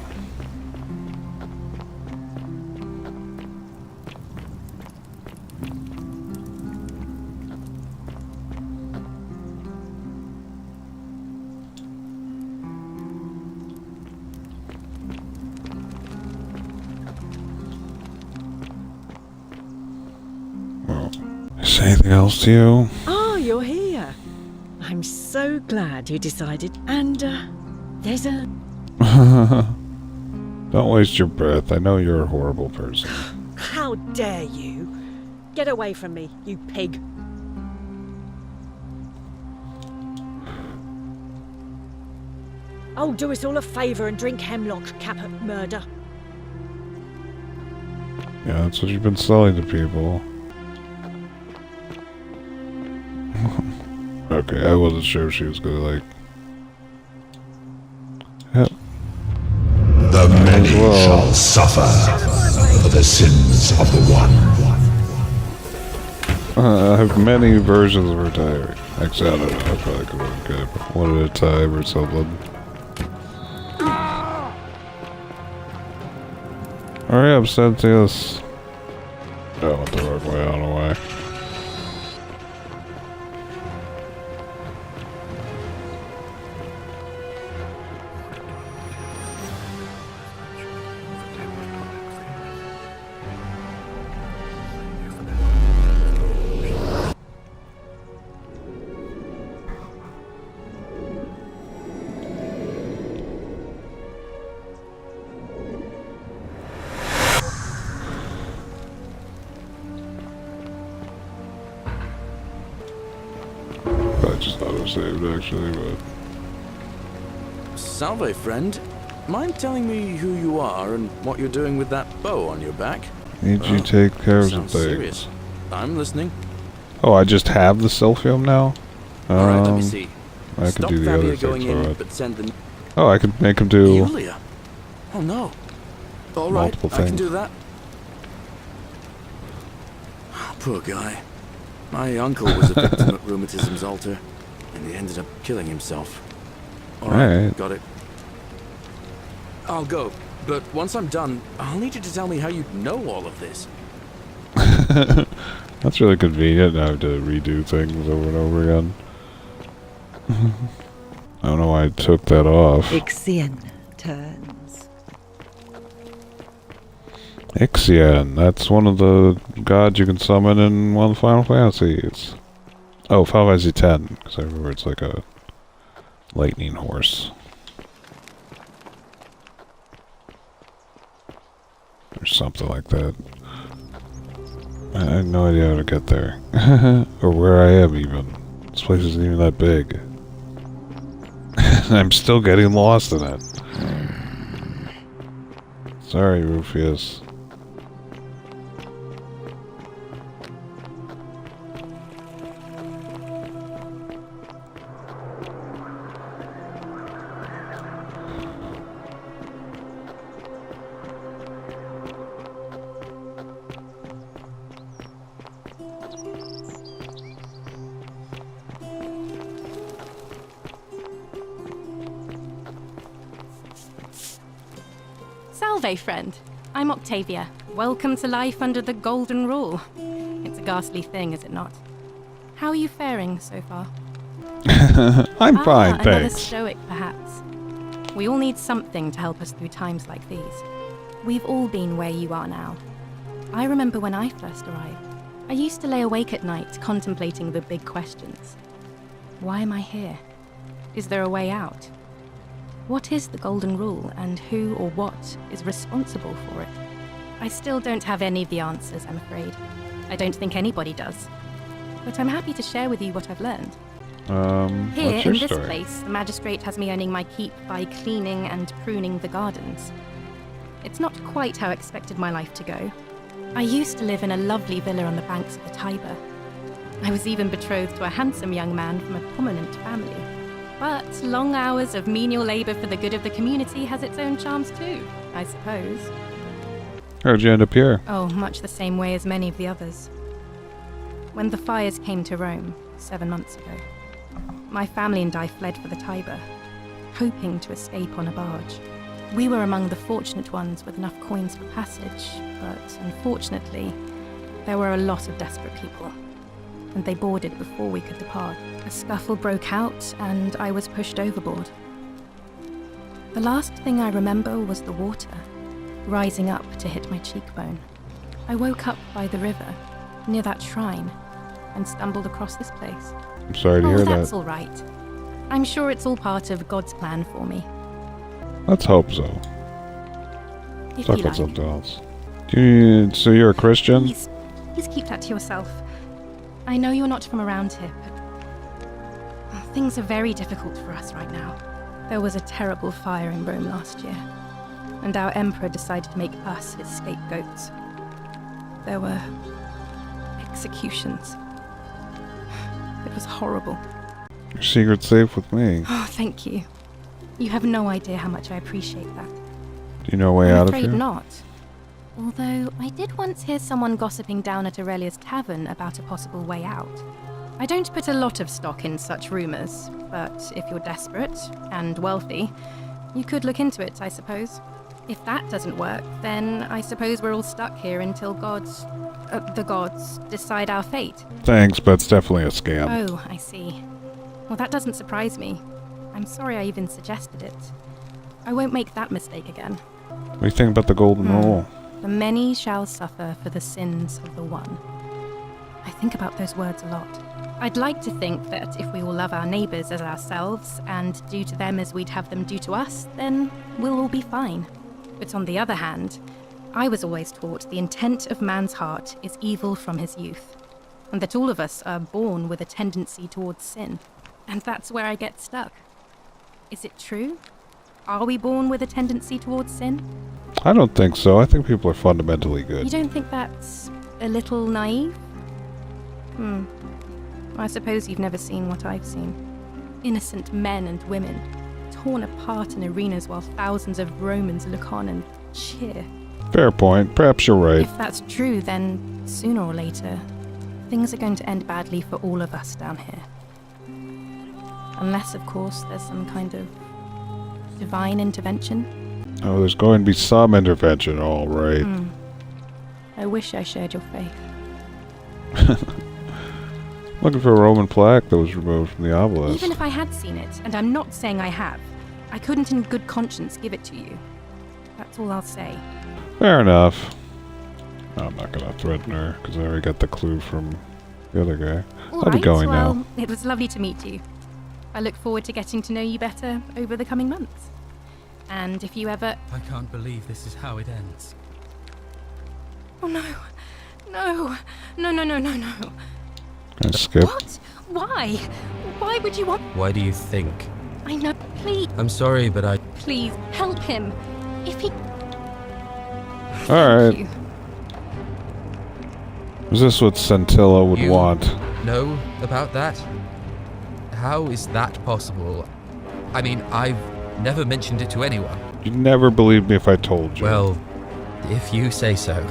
S1: Is there anything else to you?
S2: Oh, you're here. I'm so glad you decided. And, there's a...
S1: Don't waste your breath. I know you're a horrible person.
S2: How dare you? Get away from me, you pig. Oh, do us all a favour and drink hemlock, Caput Murder.
S1: Yeah, that's what you've been selling to people. Okay, I wasn't sure if she was gonna like... Yep.
S3: The many shall suffer for the sins of the one.
S1: I have many versions of her diary. Actually, I don't know. I probably could have get one at a time or something. Hurry up, Sentius. I went the wrong way, I don't know why. I just thought it was saved actually, but...
S4: Salve, friend. Mind telling me who you are and what you're doing with that bow on your back?
S1: Need you take care of some
S4: Sounds
S1: things.
S4: serious. I'm listening.
S1: Oh, I just have the Silphium now?
S4: Alright, let me see.
S1: I can
S4: Stop
S1: do the other
S4: Fabia going
S1: things,
S4: in,
S1: alright.
S4: but send the
S1: Oh, I can make him do
S4: Julia. Oh no. All right,
S1: multiple
S4: I can
S1: things.
S4: do that. Poor guy. My uncle was a victim at rheumatism's altar, and he ended up killing himself. All right, got it. I'll go, but once I'm done, I'll need you to tell me how you know all of this.
S1: That's really convenient. I have to redo things over and over again. I don't know why I took that off.
S5: Ixion turns.
S1: Ixion, that's one of the gods you can summon in one of the Final Fantasies. Oh, Final Fantasy X, because I remember it's like a lightning horse. Or something like that. I have no idea how to get there. Or where I am even. This place isn't even that big. I'm still getting lost in it. Sorry, Rufius.
S10: Salve, friend. I'm Octavia. Welcome to life under the Golden Rule. It's a ghastly thing, is it not? How are you faring so far?
S1: I'm fine,
S10: another
S1: thanks.
S10: stoic, perhaps. We all need something to help us through times like these. We've all been where you are now. I remember when I first arrived. I used to lay awake at night contemplating the big questions. Why am I here? Is there a way out? What is the Golden Rule, and who or what is responsible for it? I still don't have any of the answers, I'm afraid. I don't think anybody does. But I'm happy to share with you what I've learned. Here,
S1: what's your
S10: in this
S1: story?
S10: place, the magistrate has me earning my keep by cleaning and pruning the gardens. It's not quite how I expected my life to go. I used to live in a lovely villa on the banks of the Tiber. I was even betrothed to a handsome young man from a prominent family. But long hours of menial labor for the good of the community has its own charms too, I suppose.
S1: How'd you end up here?
S10: Oh, much the same way as many of the others. When the fires came to Rome 7 months ago, my family and I fled for the Tiber, hoping to escape on a barge. We were among the fortunate ones with enough coins for passage, but unfortunately, there were a lot of desperate people, and they boarded before we could depart. A scuffle broke out, and I was pushed overboard. The last thing I remember was the water, rising up to hit my cheekbone. I woke up by the river, near that shrine, and stumbled across this place.
S1: I'm sorry to hear
S10: That's
S1: that.
S10: all right. I'm sure it's all part of God's plan for me.
S1: Let's hope so.
S10: If
S1: Talk
S10: you
S1: about
S10: like.
S1: something else. So you're a Christian?
S10: Please keep that to yourself. I know you're not from around here, but things are very difficult for us right now. There was a terrible fire in Rome last year, and our emperor decided to make us his scapegoats. There were executions. It was horrible.
S1: Your secret's safe with me.
S10: Oh, thank you. You have no idea how much I appreciate that.
S1: Do you know a way
S10: I'm
S1: out of
S10: afraid
S1: here?
S10: not. Although I did once hear someone gossiping down at Aurelia's tavern about a possible way out. I don't put a lot of stock in such rumors, but if you're desperate and wealthy, you could look into it, I suppose. If that doesn't work, then I suppose we're all stuck here until the gods decide our fate.
S1: Thanks, but it's definitely a scam.
S10: Oh, I see. Well, that doesn't surprise me. I'm sorry I even suggested it. I won't make that mistake again.
S1: What do you think about the Golden Rule?
S10: The many shall suffer for the sins of the one. I think about those words a lot. I'd like to think that if we all love our neighbours as ourselves and do to them as we'd have them do to us, then we'll all be fine. But on the other hand, I was always taught the intent of man's heart is evil from his youth, and that all of us are born with a tendency towards sin. And that's where I get stuck. Is it true? Are we born with a tendency towards sin?
S1: I don't think so. I think people are fundamentally good.
S10: You don't think that's a little naive? I suppose you've never seen what I've seen. innocent men and women, torn apart in arenas while thousands of Romans look on and cheer.
S1: Fair point. Perhaps you're right.
S10: If that's true, then sooner or later, things are going to end badly for all of us down here. Unless, of course, there's some kind of divine intervention.
S1: Oh, there's going to be some intervention, all right.
S10: I wish I shared your faith.
S1: Looking for a Roman plaque that was removed from the obelisk.
S10: Even if I had seen it, and I'm not saying I have, I couldn't in good conscience give it to you. That's all I'll say.
S1: Fair enough. No, I'm not going to threaten her, because I already got the clue from the other guy. I'll be going now.
S10: It was lovely to meet you. I look forward to getting to know you better over the coming months. And if you ever...
S11: I can't believe this is how it ends.
S10: Oh no. No. No, no, no, no, no.
S1: Can I skip?
S10: What? Why? Why would you want...
S11: Why do you think?
S10: I know. Please.
S11: I'm sorry, but I...
S10: Please, help him. If he...
S1: Alright. Is this what Scintilla would
S11: You
S1: want?
S11: know about that? How is that possible? I mean, I've never mentioned it to anyone.
S1: You'd never believe me if I told you.
S11: Well, if you say so.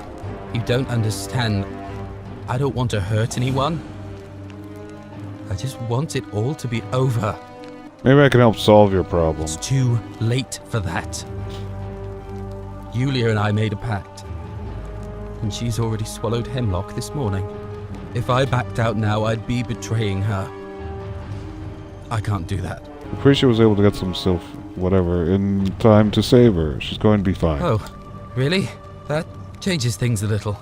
S11: You don't understand. I don't want to hurt anyone. I just want it all to be over.
S1: Maybe I can help solve your problem.
S11: It's too late for that. Yulia and I made a pact. And she's already swallowed hemlock this morning. If I backed out now, I'd be betraying her. I can't do that.
S1: Appreciate was able to get some sylph, whatever, in time to save her. She's going to be fine.
S11: Oh, really? That changes things a little.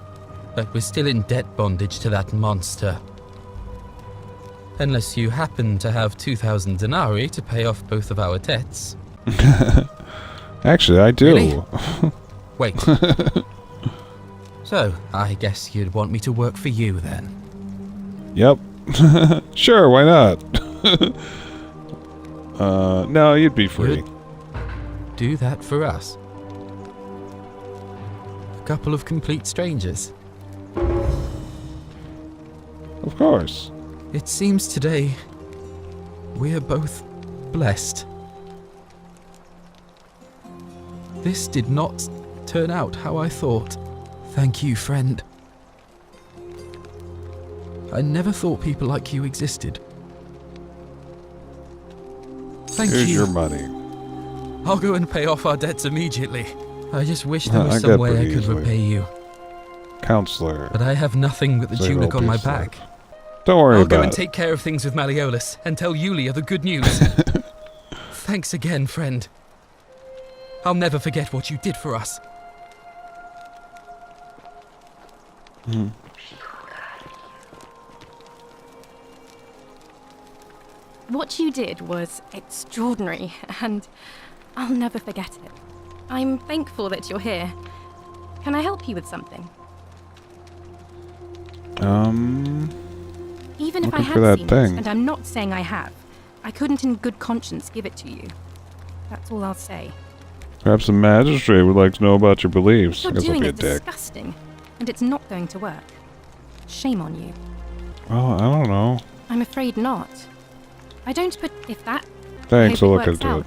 S11: But we're still in debt bondage to that monster. Unless you happen to have 2,000 denarii to pay off both of our debts.
S1: Actually, I do.
S11: Really? Wait. So, I guess you'd want me to work for you then?
S1: Yep. Sure, why not? No, you'd be free.
S11: You'd do that for us? A couple of complete strangers?
S1: Of course.
S11: It seems today we're both blessed. This did not turn out how I thought. Thank you, friend. I never thought people like you existed. Thank
S1: Here's
S11: you.
S1: your money.
S11: I'll go and pay off our debts immediately. I just wish there
S1: I
S11: was
S1: get
S11: some way I
S1: pretty
S11: could
S1: easily.
S11: repay you.
S1: Counselor.
S11: But I have nothing but the
S1: Save
S11: tunic on my
S1: LP's
S11: back.
S1: life. Don't worry
S11: I'll go
S1: about
S11: and
S1: it.
S11: take care of things with Malleolus and tell Yulia the good news. Thanks again, friend. I'll never forget what you did for us.
S10: What you did was extraordinary, and I'll never forget it. I'm thankful that you're here. Can I help you with something? Even if I
S1: looking
S10: had
S1: for that
S10: seen
S1: thing.
S10: it, and I'm not saying I have, I couldn't in good conscience give it to you. That's all I'll say.
S1: Perhaps the magistrate would like to know about your beliefs. I
S10: What
S1: guess
S10: you're
S1: I'll
S10: doing
S1: be a
S10: is
S1: dick.
S10: disgusting, and it's not going to work. Shame on you.
S1: Well, I don't know.
S10: I'm afraid not. I don't put if that.
S1: Thanks,
S10: hope
S1: I'll
S10: it
S1: look
S10: works
S1: into
S10: out.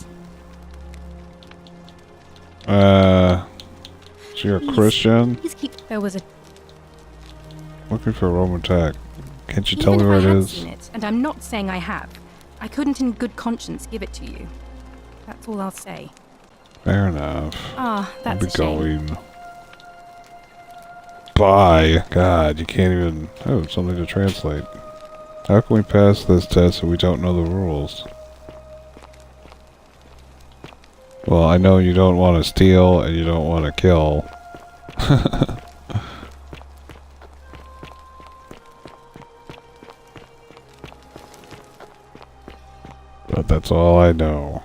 S1: it. So you're a
S10: Please,
S1: Christian?
S10: Please keep. There was a.
S1: Looking for a Roman tag. Can't you
S10: Even
S1: tell me
S10: if
S1: where
S10: I
S1: it
S10: had
S1: is?
S10: seen it, and I'm not saying I have, I couldn't in good conscience give it to you. That's all I'll say.
S1: Fair enough.
S10: Ah,
S1: I'll
S10: that's
S1: be
S10: a shame.
S1: going. Bye. God, you can't even... Oh, it's something to translate. How can we pass this test if we don't know the rules? Well, I know you don't want to steal and you don't want to kill. But that's all I know.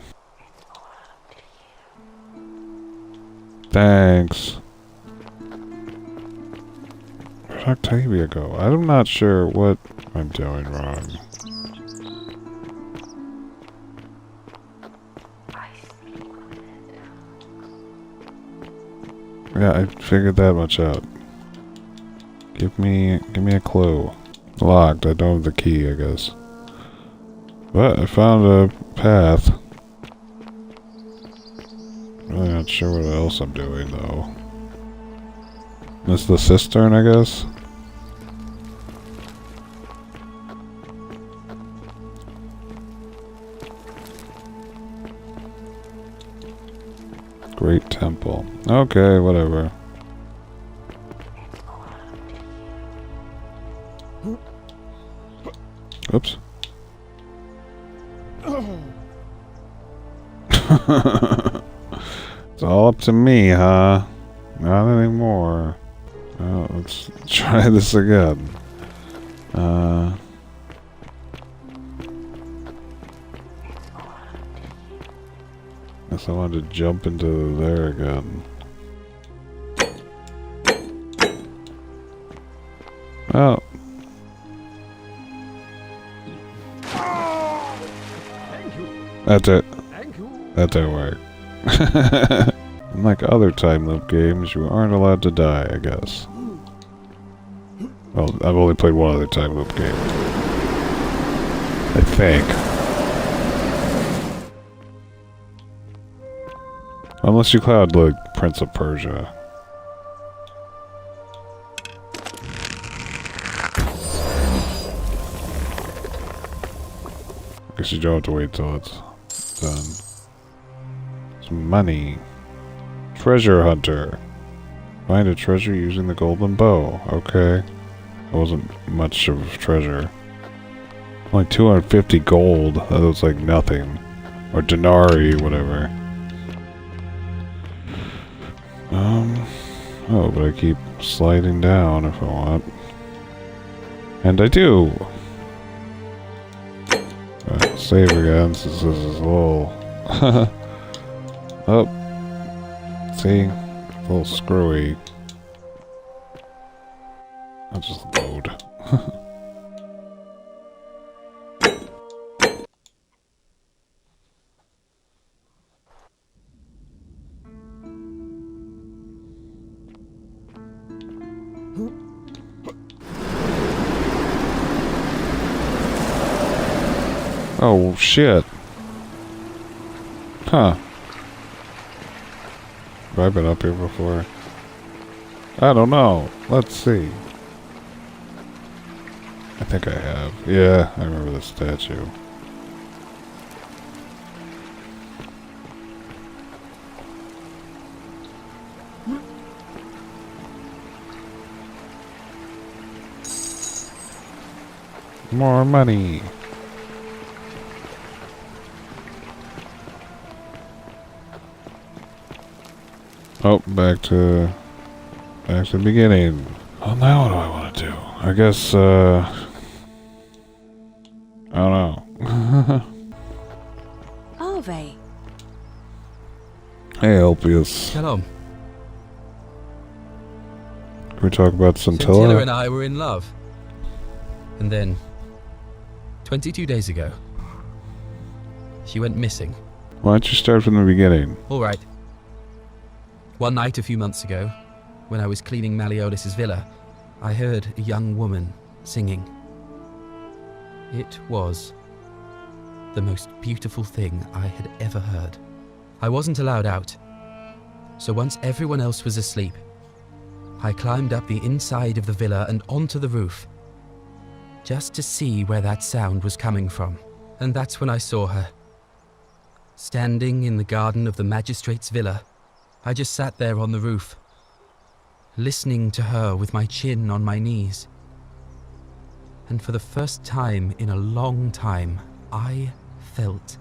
S1: Thanks. Where'd Octavia go? I'm not sure what I'm doing wrong. Yeah, I figured that much out. Give me a clue. Locked. I don't have the key, I guess. But I found a path. Really not sure what else I'm doing though. This is the cistern, I guess? Great temple. Okay, whatever. Oops. It's all up to me, huh? Not anymore. Well, let's try this again. Guess I wanted to jump into there again. Oh. That's it. That didn't work. Unlike other time loop games, you aren't allowed to die, I guess. Well, I've only played one other time loop game. I think. Unless you cloud like Prince of Persia. Guess you don't have to wait till it's done. Some money. Treasure hunter. Find a treasure using the golden bow. Okay. That wasn't much of treasure. Only 250 gold. That was like nothing. Or denarii, whatever. Oh, but I keep sliding down if I want. And I do! Save again since this is a little... oh. See? A little screwy. I'll just load. Oh, shit. Huh. Have I been up here before? I don't know. Let's see. I think I have. Yeah, I remember the statue. More money. Oh, back to the beginning. Well, now what do I want to do? I guess, I don't know.
S2: Arve.
S1: Hey, Elpius.
S11: Shalom.
S1: Can we talk about
S11: Scintilla
S1: Scintilla?
S11: and I were in love. And then, 22 days ago, she went missing.
S1: Why don't you start from the beginning?
S11: All right. One night a few months ago, when I was cleaning Malleolus's villa, I heard a young woman singing. It was the most beautiful thing I had ever heard. I wasn't allowed out, so once everyone else was asleep, I climbed up the inside of the villa and onto the roof, just to see where that sound was coming from. And that's when I saw her. Standing in the garden of the magistrate's villa, I just sat there on the roof, listening to her with my chin on my knees. And for the first time in a long time, I felt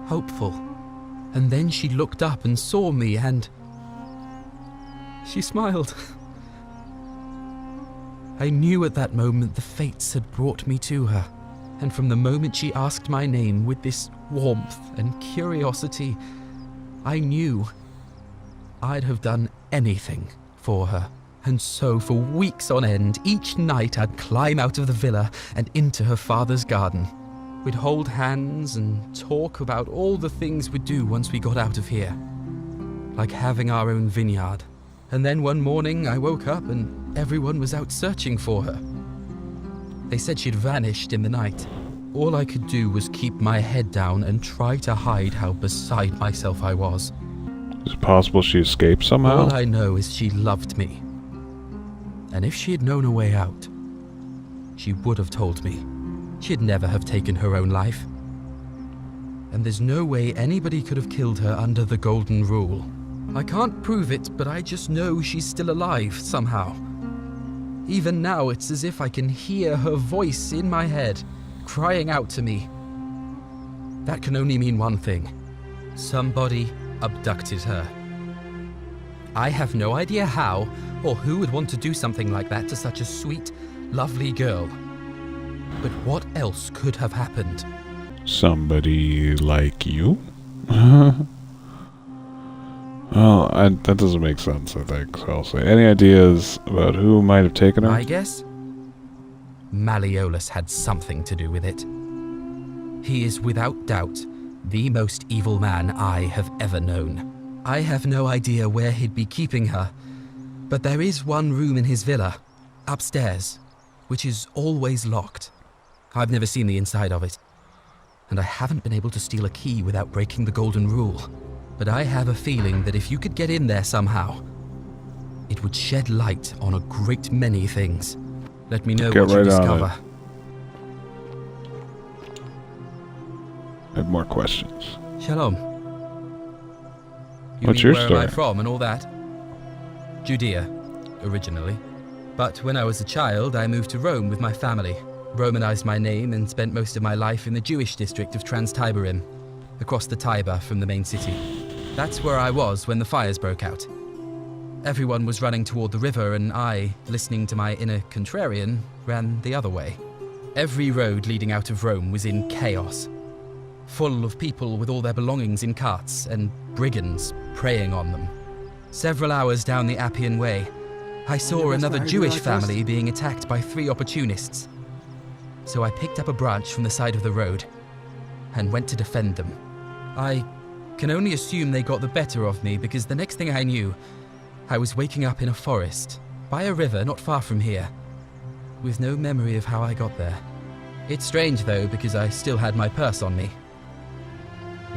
S11: hopeful. And then she looked up and saw me and she smiled. I knew at that moment the fates had brought me to her. And from the moment she asked my name with this warmth and curiosity, I knew I'd have done anything for her. And so for weeks on end, each night I'd climb out of the villa and into her father's garden. We'd hold hands and talk about all the things we'd do once we got out of here. Like having our own vineyard. And then one morning I woke up and everyone was out searching for her. They said she'd vanished in the night. All I could do was keep my head down and try to hide how beside myself I was.
S1: Is it possible she escaped somehow?
S11: All I know is she loved me. And if she had known a way out, she would have told me. She'd never have taken her own life. And there's no way anybody could have killed her under the Golden Rule. I can't prove it, but I just know she's still alive somehow. Even now, it's as if I can hear her voice in my head, crying out to me. That can only mean one thing. Somebody abducted her. I have no idea how, or who would want to do something like that to such a sweet, lovely girl. But what else could have happened?
S1: Somebody like you? Well, that doesn't make sense, I think, so I'll say. Any ideas about who might have taken her?
S11: I guess Malleolus had something to do with it. He is without doubt the most evil man I have ever known. I have no idea where he'd be keeping her, but there is one room in his villa, upstairs, which is always locked. I've never seen the inside of it, and I haven't been able to steal a key without breaking the Golden Rule. But I have a feeling that if you could get in there somehow, it would shed light on a great many things. Let me know what you discover.
S1: I have more questions.
S11: Shalom.
S1: What's your story?
S11: Where am I from and all that? Judea, originally. But when I was a child, I moved to Rome with my family, Romanized my name, and spent most of my life in the Jewish district of Trans-Tiberim, across the Tiber from the main city. That's where I was when the fires broke out. Everyone was running toward the river, and I, listening to my inner contrarian, ran the other way. Every road leading out of Rome was in chaos, full of people with all their belongings in carts and brigands preying on them. Several hours down the Appian Way, I saw another Jewish family being attacked by 3 opportunists. So I picked up a branch from the side of the road and went to defend them. I can only assume they got the better of me, because the next thing I knew, I was waking up in a forest, by a river not far from here, with no memory of how I got there. It's strange though, because I still had my purse on me.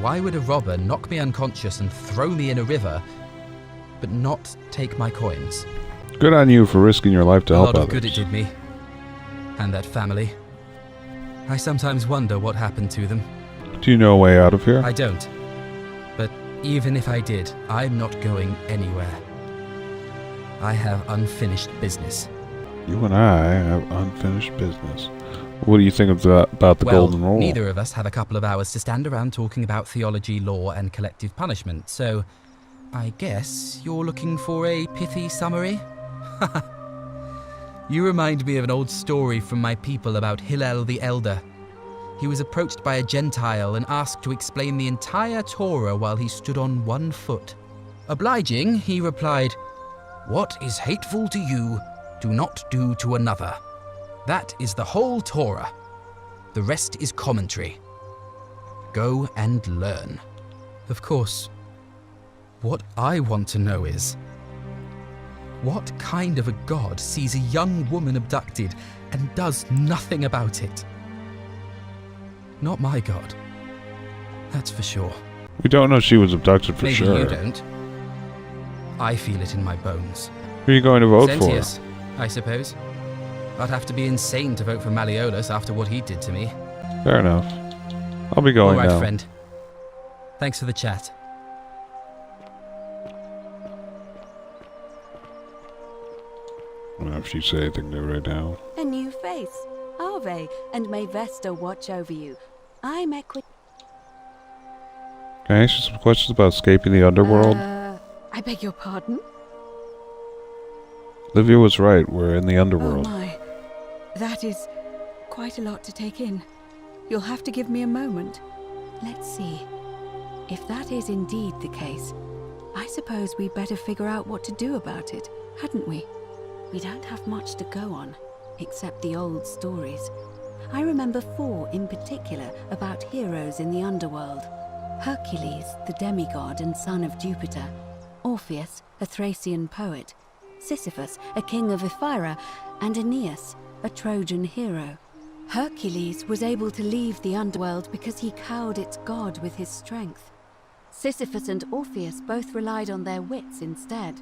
S11: Why would a robber knock me unconscious and throw me in a river, but not take my coins?
S1: Good on you for risking your life to help others.
S11: A lot of good it did me. And that family. I sometimes wonder what happened to them.
S1: Do you know a way out of here?
S11: I don't. But even if I did, I'm not going anywhere. I have unfinished business.
S1: You and I have unfinished business. What do you think about the Golden Rule?
S11: Neither of us have a couple of hours to stand around talking about theology, law, and collective punishment, so I guess you're looking for a pithy summary? You remind me of an old story from my people about Hillel the Elder. He was approached by a Gentile and asked to explain the entire Torah while he stood on one foot. Obliging, he replied, "What is hateful to you, do not do to another. That is the whole Torah. The rest is commentary. Go and learn." Of course, what I want to know is, what kind of a god sees a young woman abducted and does nothing about it? Not my god. That's for sure.
S1: We don't know she was abducted for sure.
S11: Maybe you don't. I feel it in my bones.
S1: Who are you going to vote
S11: Sentius, I suppose. I'd have to be insane to vote for Malleolus after what he did to me.
S1: Fair enough. I'll be going now.
S11: All right, friend. Thanks for the chat.
S1: I don't know if she'd say anything new right now.
S17: A new face. Ave, and may Vesta watch over you. I'm Equi...
S1: Can I ask you some questions about escaping the underworld?
S17: I beg your pardon?
S1: Livia was right, we're in the underworld.
S17: Oh my. That is quite a lot to take in. You'll have to give me a moment. Let's see. If that is indeed the case, I suppose we'd better figure out what to do about it, hadn't we? We don't have much to go on, except the old stories. I remember 4 in particular about heroes in the underworld. Hercules, the demigod and son of Jupiter. Orpheus, a Thracian poet. Sisyphus, a king of Ephyra. And Aeneas, a Trojan hero. Hercules was able to leave the underworld because he cowed its god with his strength. Sisyphus and Orpheus both relied on their wits instead.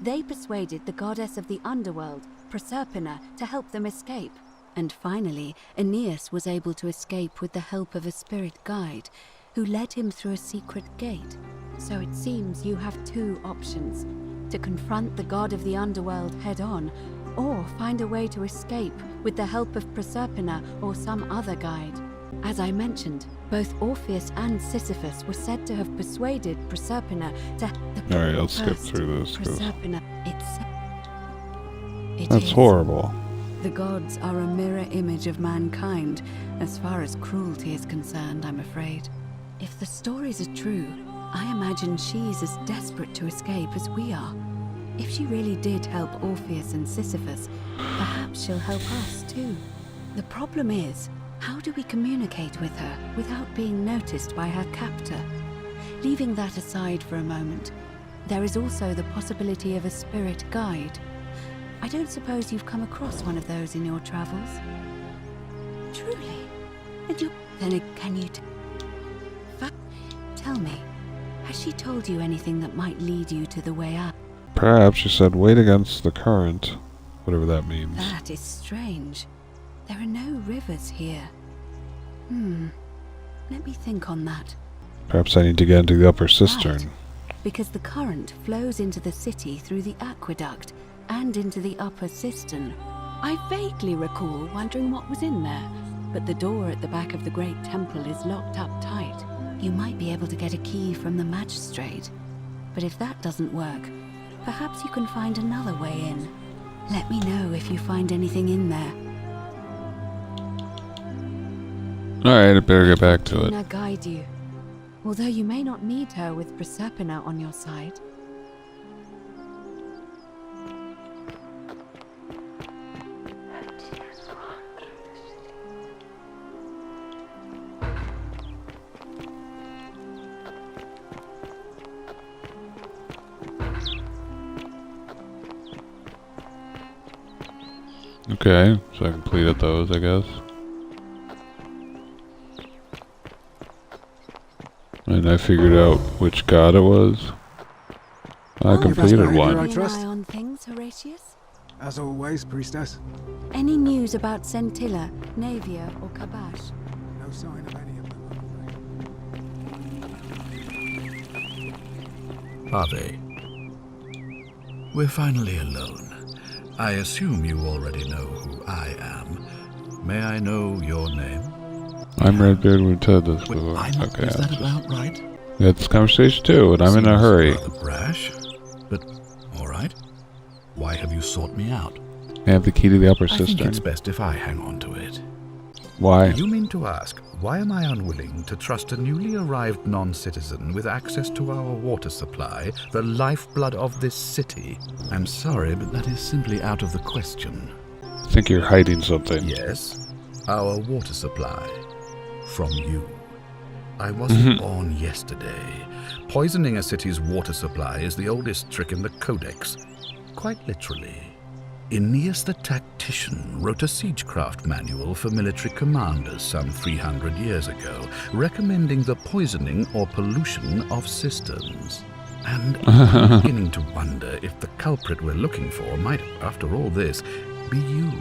S17: They persuaded the goddess of the underworld, Proserpina, to help them escape. And finally, Aeneas was able to escape with the help of a spirit guide, who led him through a secret gate. So it seems you have two options: to confront the god of the underworld head-on, or find a way to escape with the help of Proserpina or some other guide. As I mentioned, both Orpheus and Sisyphus were said to have persuaded Proserpina to...
S1: Alright, let's skip through this.
S17: Proserpina,
S1: That's horrible.
S17: The gods are a mirror image of mankind, as far as cruelty is concerned, I'm afraid. If the stories are true, I imagine she's as desperate to escape as we are. If she really did help Orpheus and Sisyphus, perhaps she'll help us too. The problem is, how do we communicate with her without being noticed by her captor? Leaving that aside for a moment, there is also the possibility of a spirit guide. I don't suppose you've come across one of those in your travels? Truly? And then can you tell me, has she told you anything that might lead you to the way out?
S1: Perhaps she said wait against the current, whatever that means.
S17: That is strange. There are no rivers here. Let me think on that.
S1: Perhaps I need to get into the upper cistern.
S17: Right. Because the current flows into the city through the aqueduct and into the upper cistern. I vaguely recall wondering what was in there, but the door at the back of the great temple is locked up tight. You might be able to get a key from the magistrate, but if that doesn't work, perhaps you can find another way in. Let me know if you find anything in there.
S1: Alright, I better get back to it.
S17: Athena guide you, although you may not need her with Proserpina on your side.
S1: Okay, so I completed those, I guess. And I figured out which god it was. I completed one.
S17: Keeping an eye on things, Horatius?
S6: As always, priestess.
S17: Any news about Scintilla, Navia, or Kabash?
S6: No sign of any of them.
S3: Are they? We're finally alone. I assume you already know who I am. May I know your name?
S1: I'm Redbeard, we've said this before. Okay,
S3: is that about right?
S1: We had this conversation too, and I'm in a hurry.
S3: Rather brash, but all right. Why have you sought me out?
S1: I have the key to the upper
S3: I think
S1: cistern.
S3: it's best if I hang on to it.
S1: Why?
S3: You mean to ask, why am I unwilling to trust a newly arrived non-citizen with access to our water supply, the lifeblood of this city? I'm sorry, but that is simply out of the question.
S1: I think you're hiding something.
S3: Yes, our water supply. From you. I wasn't born yesterday. Poisoning a city's water supply is the oldest trick in the Codex. Quite literally. Aeneas the Tactician wrote a siegecraft manual for military commanders some 300 years ago, recommending the poisoning or pollution of cisterns. And I'm beginning to wonder if the culprit we're looking for might, after all this, be you.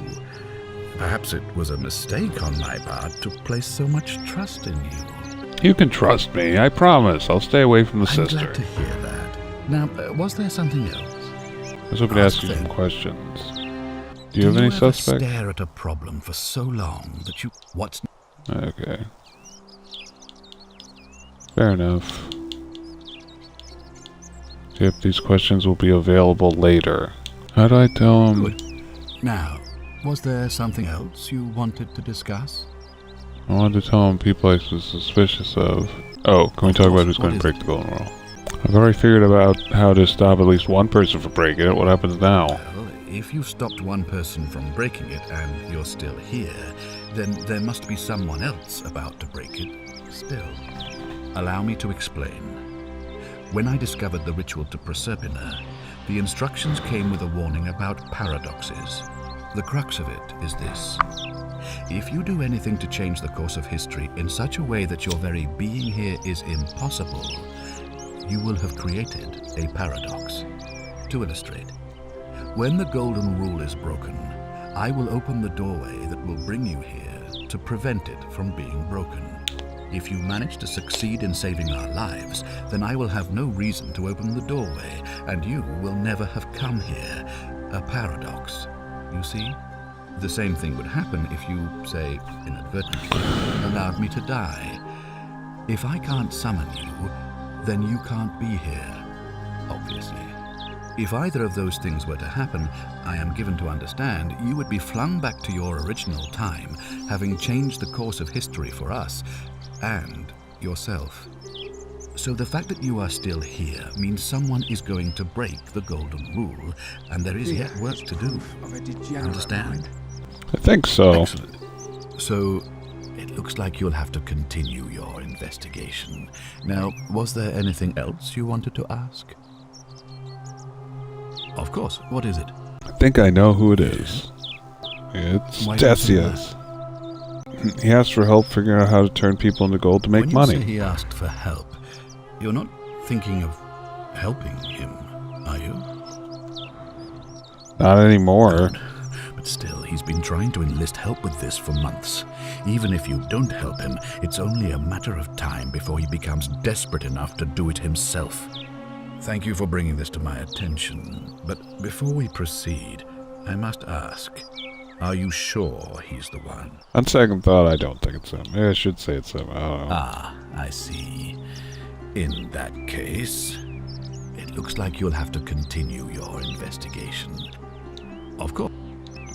S3: Perhaps it was a mistake on my part to place so much trust in you.
S1: You can trust me, I promise. I'll stay away from the cistern.
S3: I'm glad to hear that. Now, was there something else?
S1: I was hoping to ask you some questions. Do you have any suspects?
S3: Stare at a problem for so long that you... What's...
S1: Okay. Fair enough. See if these questions will be available later. How do I tell him?
S3: Good. Now, was there something else you wanted to discuss?
S1: I wanted to tell him people I was suspicious of. Oh, can we talk about who's going to break the golden rule? I've already figured out how to stop at least one person from breaking it. What happens now?
S3: Well, if you stopped one person from breaking it and you're still here, then there must be someone else about to break it still. Allow me to explain. When I discovered the ritual to Proserpina, the instructions came with a warning about paradoxes. The crux of it is this. If you do anything to change the course of history in such a way that your very being here is impossible, you will have created a paradox. To illustrate, when the Golden Rule is broken, I will open the doorway that will bring you here to prevent it from being broken. If you manage to succeed in saving our lives, then I will have no reason to open the doorway, and you will never have come here. A paradox, you see? The same thing would happen if you, say, inadvertently, allowed me to die. If I can't summon you, then you can't be here, obviously. If either of those things were to happen, I am given to understand you would be flung back to your original time, having changed the course of history for us and yourself. So the fact that you are still here means someone is going to break the Golden Rule, and there is yet work to do. Understand?
S1: I think so.
S3: Excellent. So, it looks like you'll have to continue your investigation. Now, was there anything else you wanted to ask? Of course. What is it?
S1: I think I know who it is. It's Decius. He asked for help figuring out how to turn people into gold to make money.
S3: When you say he asked for help, you're not thinking of helping him, are you?
S1: Not anymore.
S3: But still, he's been trying to enlist help with this for months. Even if you don't help him, it's only a matter of time before he becomes desperate enough to do it himself. Thank you for bringing this to my attention, but before we proceed, I must ask, are you sure he's the one?
S1: On second thought, I don't think it's him. Maybe I should say it's him. I don't know.
S3: Ah, I see. In that case, it looks like you'll have to continue your investigation. Of course.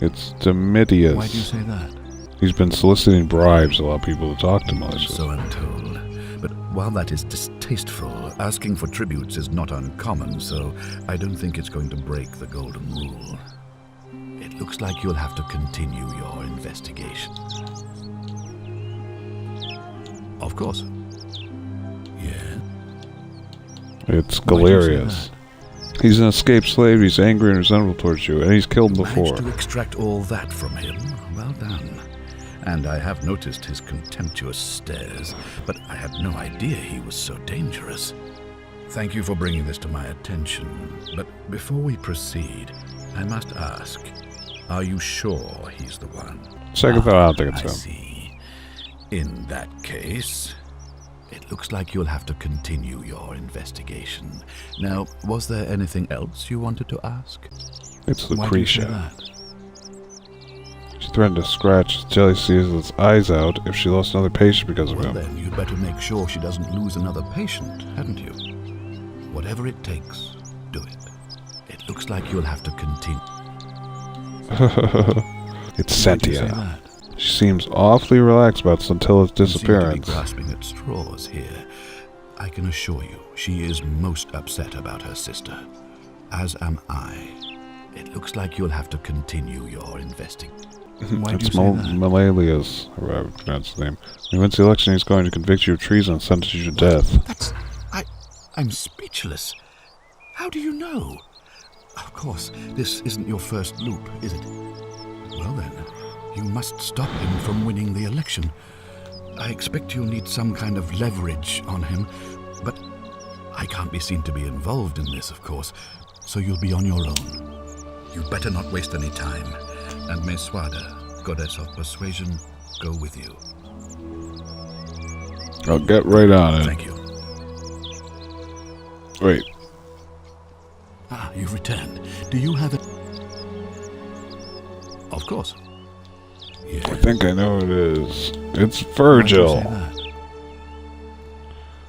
S1: It's Domitius.
S3: Why do you say that?
S1: He's been soliciting bribes to allow people to talk to him.
S3: So I'm told. But while that is distasteful, asking for tributes is not uncommon, so I don't think it's going to break the Golden Rule. It looks like you'll have to continue your investigation. Of course. Yeah.
S1: It's Galerius. He's an escaped slave, he's angry and resentful towards you, and he's killed before.
S3: Managed to extract all that from him. Well done. And I have noticed his contemptuous stares, but I had no idea he was so dangerous. Thank you for bringing this to my attention, but before we proceed, I must ask, are you sure he's the one?
S1: Second thought, I don't think it's him.
S3: I see. In that case, it looks like you'll have to continue your investigation. Now, was there anything else you wanted to ask?
S1: It's
S3: Why do you say
S1: Lucretia.
S3: that?
S1: She threatened to scratch Jellyceus' eyes out if she lost another patient because of
S3: Well
S1: him.
S3: then, you'd better make sure she doesn't lose another patient, hadn't you? Whatever it takes, do it. It looks like you'll have to continue.
S1: It's
S3: Why'd you say
S1: Sentia.
S3: that?
S1: She seems awfully relaxed about Scintilla's
S3: You seem to be
S1: disappearance.
S3: grasping at straws here. I can assure you, she is most upset about her sister. As am I. It looks like you'll have to continue your investigation. Why do you
S1: It's
S3: say that?
S1: Malleus, or however you pronounce his name. When he wins the election, he's going to convict you of treason and sentence you to death.
S3: I'm speechless. How do you know? Of course, this isn't your first loop, is it? Well then, you must stop him from winning the election. I expect you'll need some kind of leverage on him, but I can't be seen to be involved in this, of course, so you'll be on your own. You'd better not waste any time, and may Swada, goddess of persuasion, go with you.
S1: I'll get right on it.
S3: Thank you.
S1: Wait.
S3: Ah, you've returned. Do you have it? Of course.
S1: I think I know who it is. It's Virgil.
S3: Why'd you say that?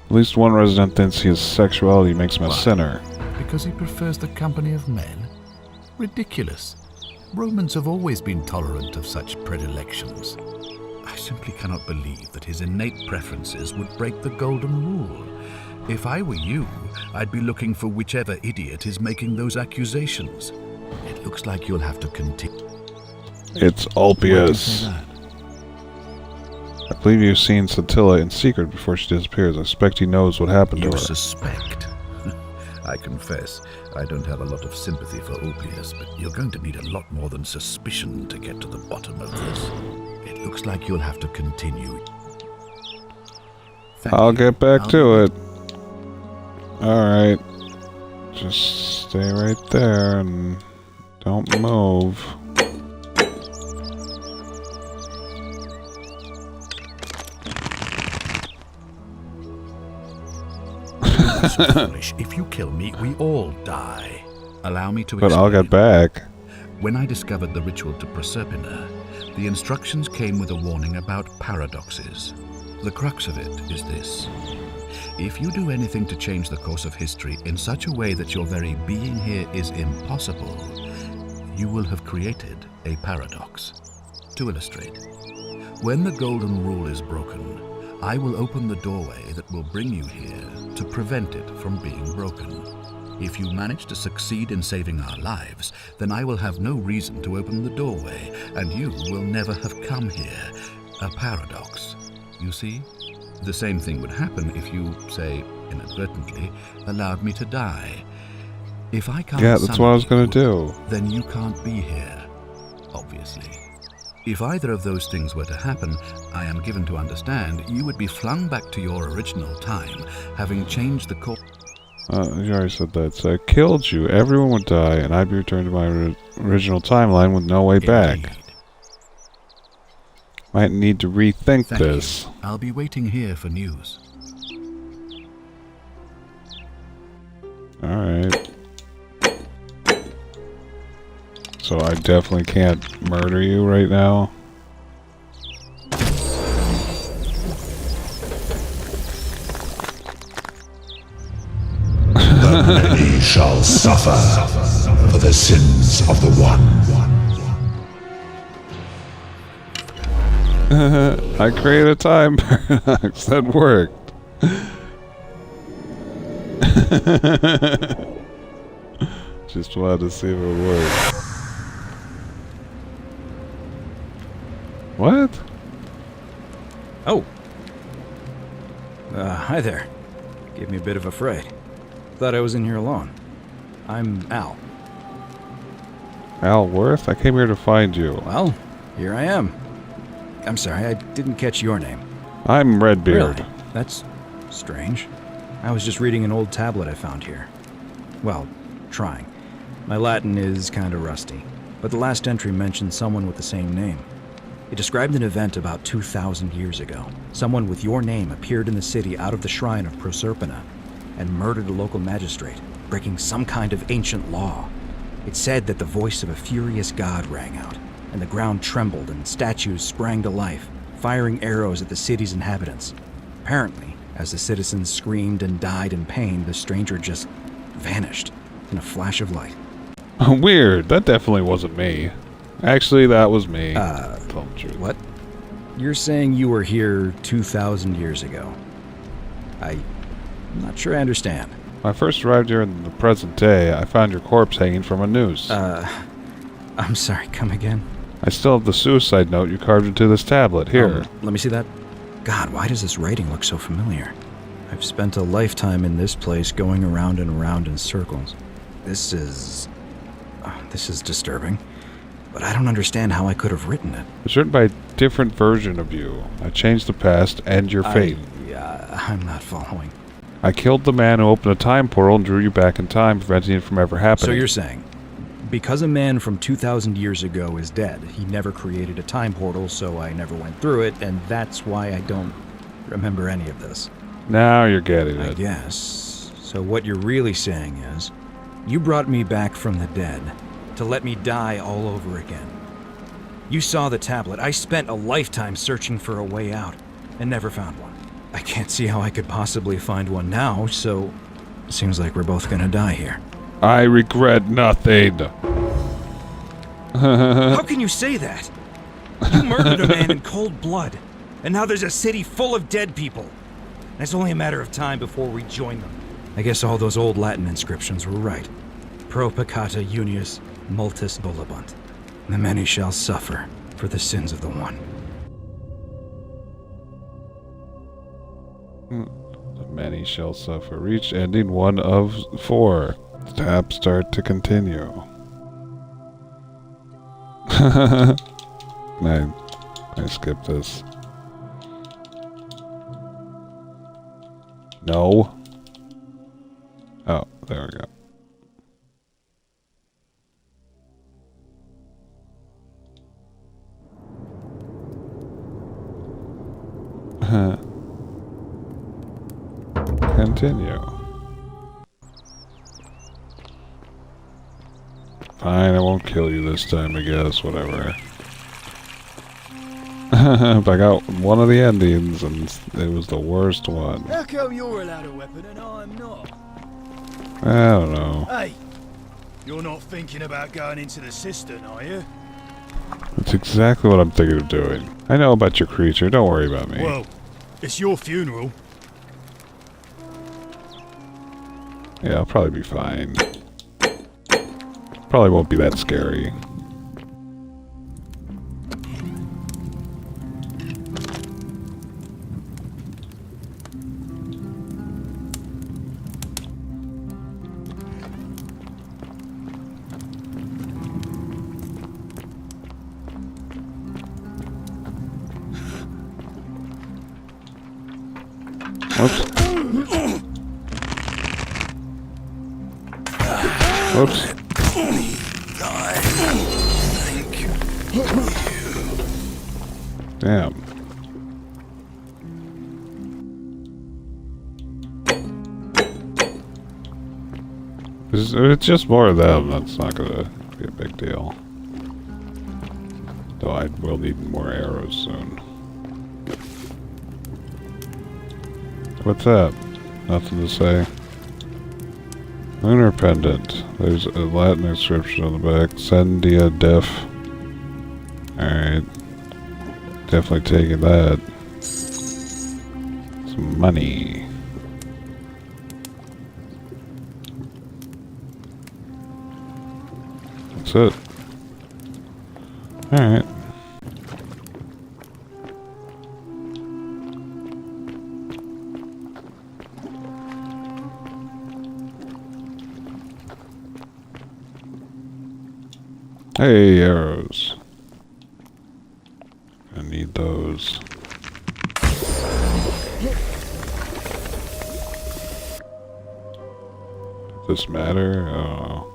S1: At least one resident thinks his sexuality makes him a sinner.
S3: Because he prefers the company of men? Ridiculous. Romans have always been tolerant of such predilections. I simply cannot believe that his innate preferences would break the golden rule. If I were you, I'd be looking for whichever idiot is making those accusations. It looks like you'll have to continue.
S1: It's Ulpius. I believe you've seen Scintilla in secret before she disappears. I suspect he knows what happened to
S3: You
S1: her.
S3: suspect? I confess, I don't have a lot of sympathy for Ulpius, but you're going to need a lot more than suspicion to get to the bottom of this. It looks like you'll have to continue.
S1: I'll get back to it. Alright. Just stay right there and don't move.
S3: That's foolish. If you kill me, we all die. Allow me to
S1: But
S3: explain.
S1: I'll get back.
S3: When I discovered the ritual to Proserpina, the instructions came with a warning about paradoxes. The crux of it is this. If you do anything to change the course of history in such a way that your very being here is impossible, you will have created a paradox. To illustrate, when the golden rule is broken, I will open the doorway that will bring you here to prevent it from being broken. If you manage to succeed in saving our lives, then I will have no reason to open the doorway, and you will never have come here. A paradox. You see? The same thing would happen if you, say, inadvertently, allowed me to die. If I can't
S1: Yeah, that's what I was gonna do.
S3: then you can't be here, obviously. If either of those things were to happen, I am given to understand you would be flung back to your original time, having changed the course.
S1: You already said that. So I killed you. Everyone would die, and I'd be returned to my original timeline with no way back. Might need to rethink
S3: Thank
S1: this.
S3: you. I'll be waiting here for news.
S1: Alright. So I definitely can't murder you right now.
S18: The many shall suffer for the sins of the one.
S1: I created a time paradox that worked. Just wanted to see if it worked. What?
S19: Oh. Hi there. Gave me a bit of a fright. Thought I was in here alone. I'm Al.
S1: Al Worth? I came here to find you.
S19: Well, here I am. I'm sorry, I didn't catch your name.
S1: I'm Redbeard.
S19: Really? That's strange. I was just reading an old tablet I found here. Well, trying. My Latin is kinda rusty, but the last entry mentioned someone with the same name. It described an event about 2,000 years ago. Someone with your name appeared in the city out of the shrine of Proserpina and murdered a local magistrate, breaking some kind of ancient law. It said that the voice of a furious god rang out, and the ground trembled and statues sprang to life, firing arrows at the city's inhabitants. Apparently, as the citizens screamed and died in pain, the stranger just vanished in a flash of light.
S1: Weird. That definitely wasn't me. Actually, that was me.
S19: Tell the truth. What? You're saying you were here 2,000 years ago? I'm not sure I understand.
S1: When I first arrived here in the present day, I found your corpse hanging from a noose.
S19: I'm sorry, come again?
S1: I still have the suicide note you carved into this tablet. Here.
S19: Let me see that. God, why does this writing look so familiar? I've spent a lifetime in this place going around and around in circles. This is disturbing. But I don't understand how I could have written it.
S1: It's written by a different version of you. I changed the past and your fate.
S19: I'm not following.
S1: I killed the man who opened a time portal and drew you back in time, preventing it from ever happening.
S19: So you're saying, because a man from 2,000 years ago is dead, he never created a time portal, so I never went through it, and that's why I don't remember any of this.
S1: Now you're getting it.
S19: I guess. So what you're really saying is, you brought me back from the dead to let me die all over again. You saw the tablet. I spent a lifetime searching for a way out and never found one. I can't see how I could possibly find one now, so it seems like we're both gonna die here.
S1: I regret nothing.
S19: How can you say that? You murdered a man in cold blood, and now there's a city full of dead people. And it's only a matter of time before we join them. I guess all those old Latin inscriptions were right. Pro peccata unius multis volabunt. The many shall suffer for the sins of the one.
S1: The many shall suffer. Reach ending 1 of 4. Tab start to continue. I I skip this. No. Oh, there we go. Continue. Fine, I won't kill you this time, I guess. Whatever. I got one of the endings, and it was the worst one.
S14: How come you're allowed a weapon and I'm not?
S1: I don't know.
S14: Hey, you're not thinking about going into the cistern, are you?
S1: That's exactly what I'm thinking of doing. I know about your creature, don't worry about me.
S14: Well, it's your funeral.
S1: Yeah, I'll probably be fine. Probably won't be that scary. Whoops. Whoops. Damn. It's just more of them. That's not gonna be a big deal. Though I will need more arrows soon. What's that? Nothing to say. Lunar pendant. There's a Latin inscription on the back. Sendia def. Alright. Definitely taking that. Some money. That's it. Alright. Hey, arrows. I need those. Does this matter? Oh.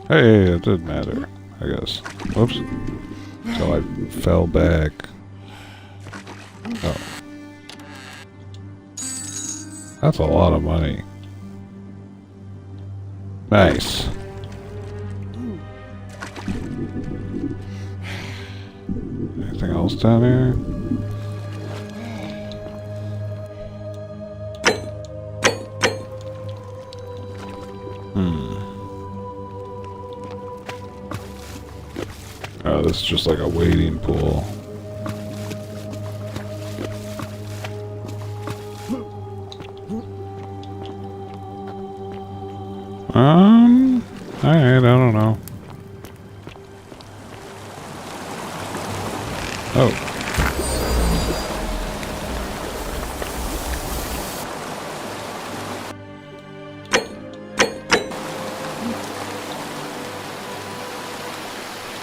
S1: Hey, it did matter, I guess. Whoops. So I fell back. Oh. That's a lot of money. Nice. Anything else down here? Oh, this is just like a wading pool. Alright, I don't know. Oh.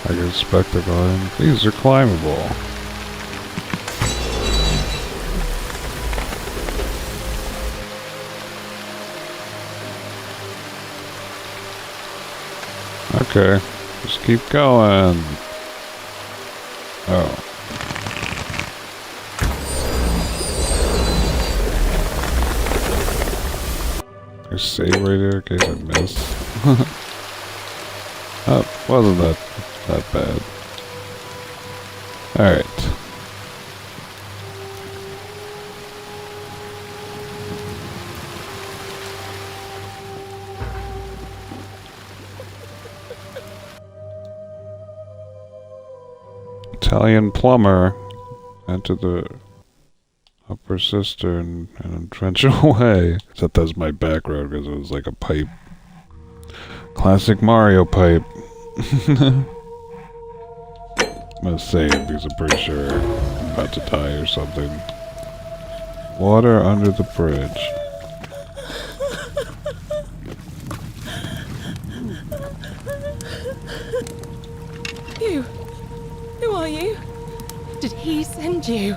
S1: I get a spectacle in. These are climbable. Okay, just keep going. Oh. There's save right here in case I miss. Oh, wasn't that bad. Alright. Italian plumber entered the upper cistern and trench away. Except that's my back road because it was like a pipe. Classic Mario pipe. I'm gonna save because I'm pretty sure I'm about to die or something. Water under the bridge.
S9: he send you?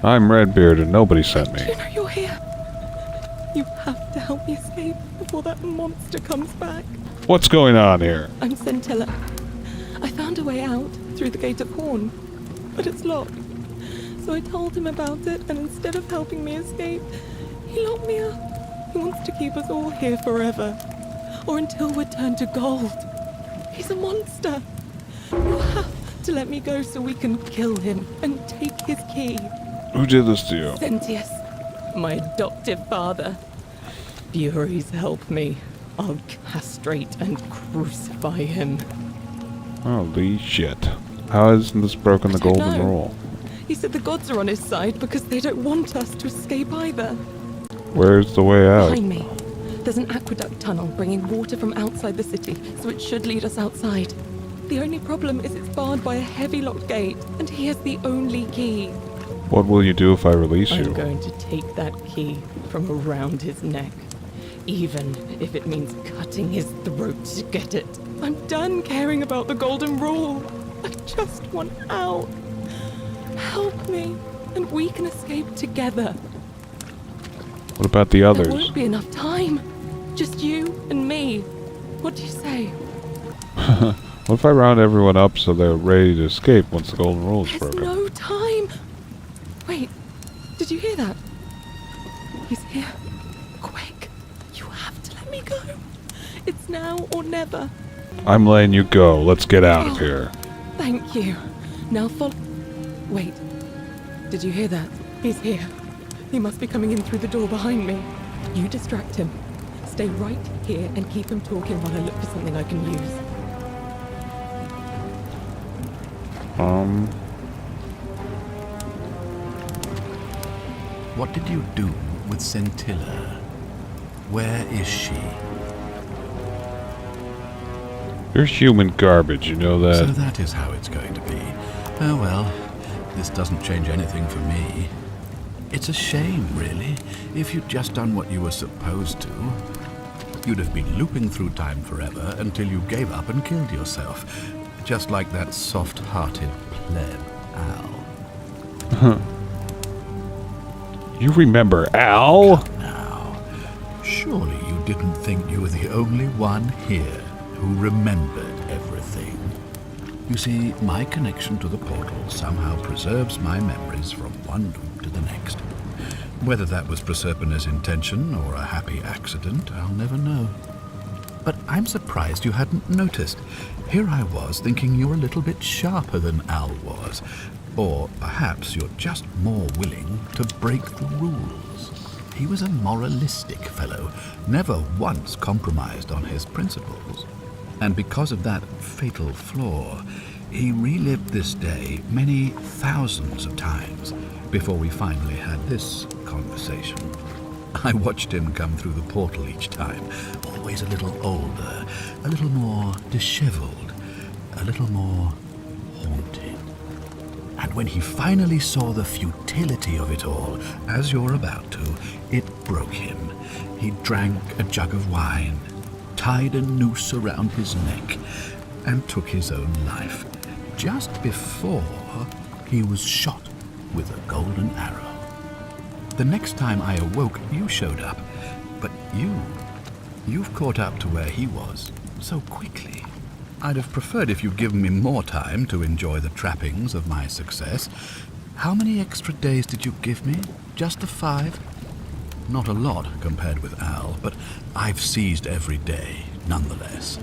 S1: I'm Redbeard and nobody sent
S9: Do
S1: me.
S9: you know you're here? You have to help me escape before that monster comes back.
S1: What's going on here?
S9: I'm Scintilla. I found a way out through the Gate of Horn, but it's locked. So I told him about it, and instead of helping me escape, he locked me up. He wants to keep us all here forever, or until we're turned to gold. He's a monster. You have to let me go so we can kill him and take his key.
S1: Who did this to you?
S9: Sentius, my adoptive father. Furies help me. I'll castrate and crucify him.
S1: Holy shit. How hasn't this broken the golden
S9: know.
S1: rule?
S9: He said the gods are on his side because they don't want us to escape either.
S1: Where's the way out?
S9: Behind me, there's an aqueduct tunnel bringing water from outside the city, so it should lead us outside. The only problem is it's barred by a heavy locked gate, and he has the only key.
S1: What will you do if I release you?
S9: I'm going to take that key from around his neck, even if it means cutting his throat to get it. I'm done caring about the golden rule. I just want out. Help me, and we can escape together.
S1: What about the
S9: There
S1: others?
S9: won't be enough time. Just you and me. What do you say?
S1: What if I round everyone up so they're ready to escape once the golden rule is
S9: There's
S1: broken?
S9: no time. Wait, did you hear that? He's here. Quick, you have to let me go. It's now or never.
S1: I'm letting you go. Let's get out of here.
S9: Thank you. Now follow. Wait, did you hear that? He's here. He must be coming in through the door behind me. You distract him. Stay right here and keep him talking while I look for something I can use.
S3: What did you do with Scintilla? Where is she?
S1: You're human garbage, you know that?
S3: So that is how it's going to be. Oh well, this doesn't change anything for me. It's a shame, really. If you'd just done what you were supposed to, you'd have been looping through time forever until you gave up and killed yourself. Just like that soft-hearted pleb, Al.
S1: You remember Al?
S3: Come now. Surely you didn't think you were the only one here who remembered everything. You see, my connection to the portal somehow preserves my memories from one loop to the next. Whether that was Proserpina's intention or a happy accident, I'll never know. But I'm surprised you hadn't noticed. Here I was thinking you're a little bit sharper than Al was. Or perhaps you're just more willing to break the rules. He was a moralistic fellow, never once compromised on his principles. And because of that fatal flaw, he relived this day many thousands of times before we finally had this conversation. I watched him come through the portal each time, always a little older, a little more disheveled, a little more haunted. And when he finally saw the futility of it all, as you're about to, it broke him. He drank a jug of wine, tied a noose around his neck, and took his own life, just before he was shot with a golden arrow. The next time I awoke, you showed up, but you've caught up to where he was so quickly. I'd have preferred if you'd given me more time to enjoy the trappings of my success. How many extra days did you give me? Just the 5? Not a lot compared with Al, but I've seized every day, nonetheless.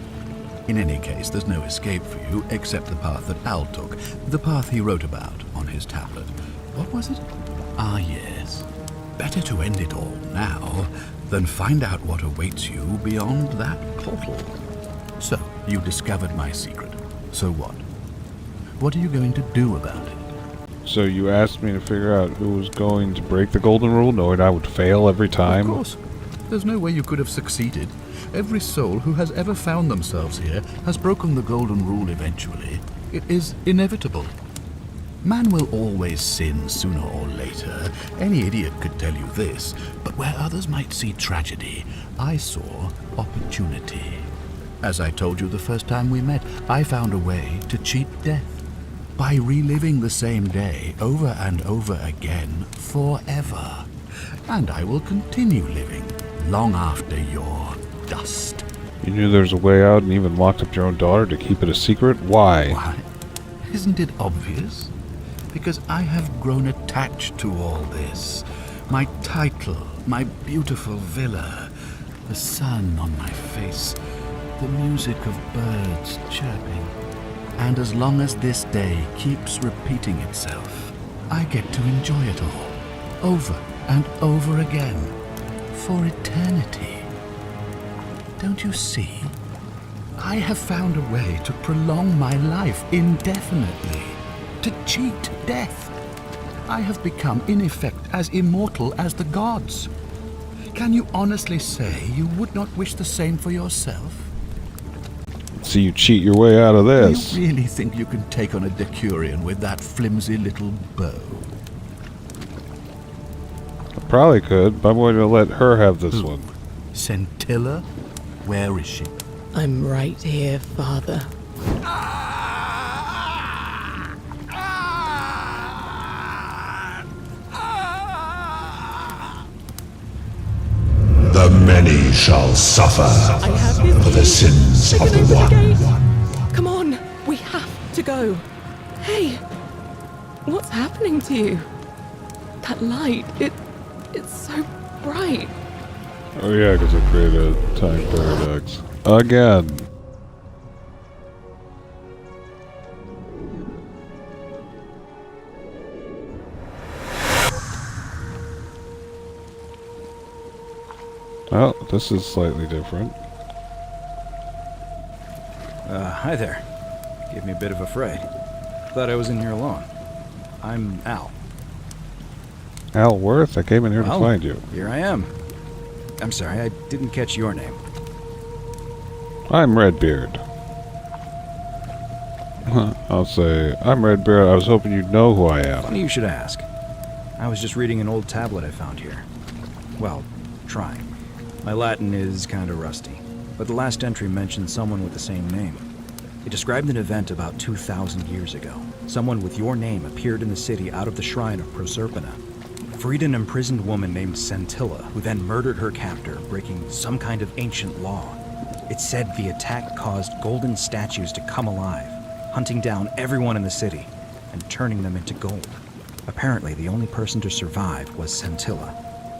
S3: In any case, there's no escape for you except the path that Al took, the path he wrote about on his tablet. What was it? Ah, yes. Better to end it all now than find out what awaits you beyond that portal. So, you discovered my secret. So what? What are you going to do about it?
S1: So you asked me to figure out who was going to break the golden rule, knowing I would fail every time?
S3: Of course. There's no way you could have succeeded. Every soul who has ever found themselves here has broken the golden rule eventually. It is inevitable. Man will always sin sooner or later. Any idiot could tell you this. But where others might see tragedy, I saw opportunity. As I told you the first time we met, I found a way to cheat death. by reliving the same day over and over again forever. And I will continue living long after your dust.
S1: You knew there was a way out and even locked up your own daughter to keep it a secret? Why?
S3: Why? Isn't it obvious? Because I have grown attached to all this. My title, my beautiful villa, the sun on my face, the music of birds chirping. And as long as this day keeps repeating itself, I get to enjoy it all, over and over again, for eternity. Don't you see? I have found a way to prolong my life indefinitely, to cheat death. I have become, in effect, as immortal as the gods. Can you honestly say you would not wish the same for yourself?
S1: So you cheat your way out of this.
S3: Do you really think you can take on a Decurion with that flimsy little bow?
S1: I probably could, but I'm going to let her have this one.
S3: Scintilla? Where is she?
S2: I'm right here, Father.
S18: The many shall suffer for the sins of the one.
S20: Come on, we have to go. Hey, what's happening to you? That light, it's so bright.
S1: Oh yeah, because I created a time paradox. Again. Oh, this is slightly different.
S19: Hi there. Gave me a bit of a fright. Thought I was in here alone. I'm Al.
S1: Al Worth? I came in here to
S19: Well,
S1: find you.
S19: Here I am. I'm sorry, I didn't catch your name.
S1: I'm Redbeard. I'll say, I'm Redbeard. I was hoping you'd know who I am.
S19: Funny you should ask. I was just reading an old tablet I found here. Well, trying. My Latin is kind of rusty, but the last entry mentioned someone with the same name. It described an event about 2,000 years ago. Someone with your name appeared in the city out of the shrine of Proserpina, freed an imprisoned woman named Scintilla, who then murdered her captor, breaking some kind of ancient law. It said the attack caused golden statues to come alive, hunting down everyone in the city and turning them into gold. Apparently, the only person to survive was Scintilla,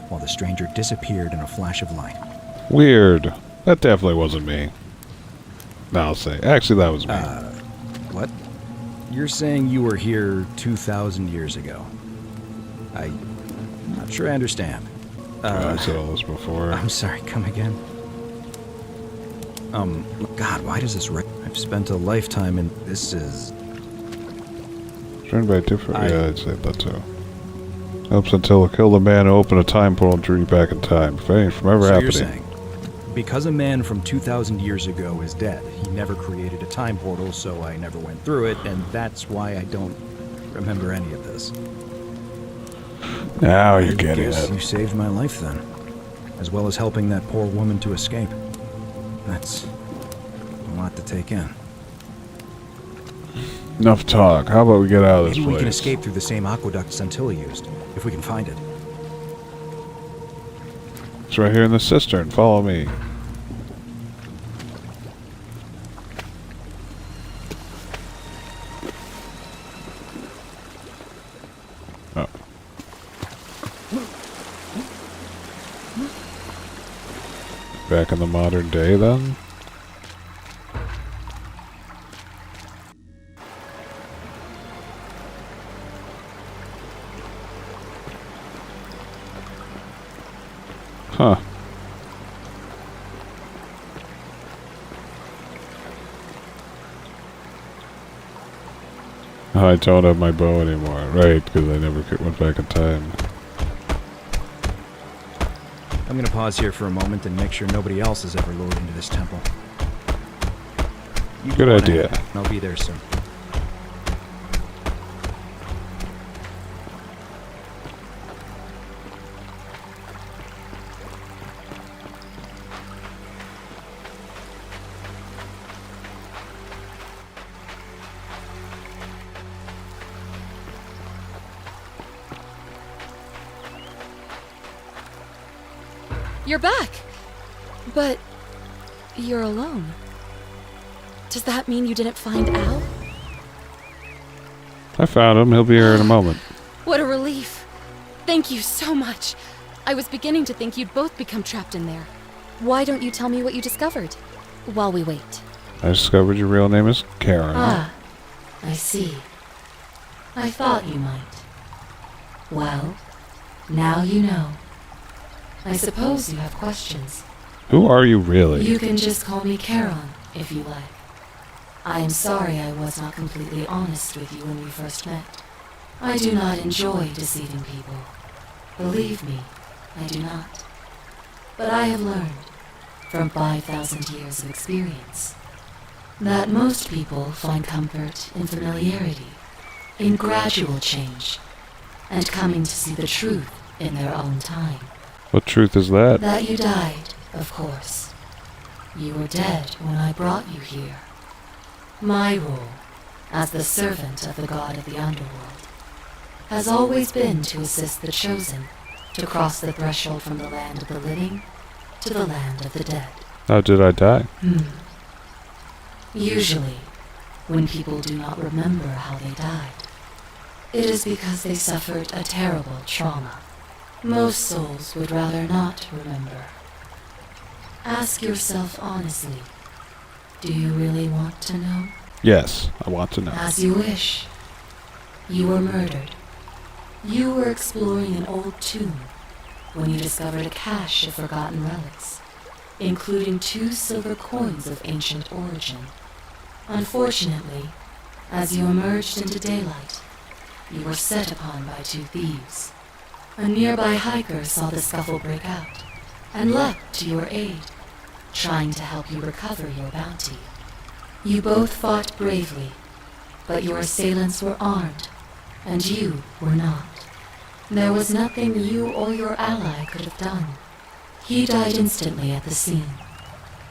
S19: while the stranger disappeared in a flash of light.
S1: Weird. That definitely wasn't me. No, I'll say. Actually, that was me.
S19: What? You're saying you were here 2,000 years ago? I'm not sure I understand.
S1: I said all this before.
S19: I'm sorry, come again? God, why does this I've spent a lifetime in... This is...
S1: Turned by different... Yeah, I'd say that too. Helps until kill the man who opened a time portal and drew you back in time. Preventing from ever happening.
S19: You're saying, because a man from 2,000 years ago is dead, he never created a time portal, so I never went through it, and that's why I don't remember any of this.
S1: Now you're getting
S19: it.
S1: it.
S19: You saved my life then, as well as helping that poor woman to escape. That's a lot to take in.
S1: Enough talk. How about we get out of this
S19: Maybe
S1: place?
S19: we can escape through the same aqueduct Scintilla used, if we can find it.
S1: It's right here in the cistern. Follow me. Oh. Back in the modern day, then? Huh. I don't have my bow anymore. Right, because I never went back in time.
S19: I'm gonna pause here for a moment and make sure nobody else has ever lured into this temple. You
S1: Good
S19: go on
S1: idea.
S19: ahead. I'll be there soon.
S21: You're back! But you're alone. Does that mean you didn't find Al?
S1: I found him. He'll be here in a moment.
S21: What a relief. Thank you so much. I was beginning to think you'd both become trapped in there. Why don't you tell me what you discovered while we wait?
S1: I discovered your real name is Karen.
S2: Ah, I see. I thought you might. Well, now you know. I suppose you have questions.
S1: Who are you really?
S2: You can just call me Charon, if you like. I am sorry I was not completely honest with you when we first met. I do not enjoy deceiving people. Believe me, I do not. But I have learned, from 5,000 years of experience, that most people find comfort in familiarity, in gradual change, and coming to see the truth in their own time.
S1: What truth is that?
S2: That you died, of course. You were dead when I brought you here. My role, as the servant of the god of the underworld, has always been to assist the chosen to cross the threshold from the land of the living to the land of the dead.
S1: How did I die?
S2: Usually, when people do not remember how they died, it is because they suffered a terrible trauma. Most souls would rather not remember. Ask yourself honestly, do you really want to know?
S1: Yes, I want to know.
S2: As you wish. You were murdered. You were exploring an old tomb when you discovered a cache of forgotten relics, including 2 silver coins of ancient origin. Unfortunately, as you emerged into daylight, you were set upon by 2 thieves. A nearby hiker saw the scuffle break out and leapt to your aid, trying to help you recover your bounty. You both fought bravely, but your assailants were armed, and you were not. There was nothing you or your ally could have done. He died instantly at the scene,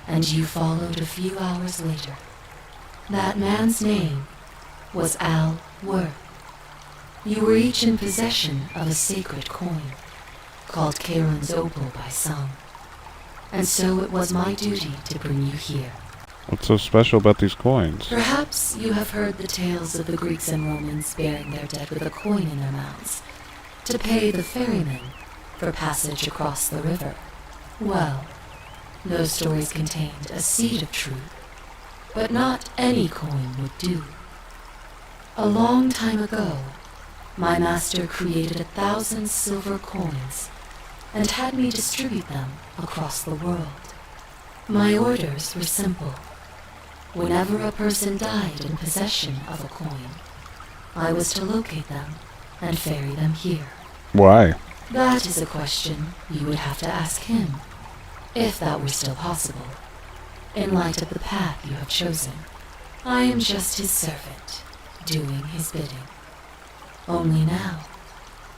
S2: and you followed a few hours later. That man's name was Al Worth. You were each in possession of a sacred coin, called Charon's Opal by some. And so it was my duty to bring you here.
S1: What's so special about these coins?
S2: Perhaps you have heard the tales of the Greeks and Romans burying their dead with a coin in their mouths to pay the ferryman for passage across the river. Well, those stories contained a seed of truth, but not any coin would do. A long time ago, my master created 1,000 silver coins and had me distribute them across the world. My orders were simple. Whenever a person died in possession of a coin, I was to locate them and ferry them here.
S1: Why?
S2: That is a question you would have to ask him, if that were still possible, in light of the path you have chosen. I am just his servant, doing his bidding. Only now,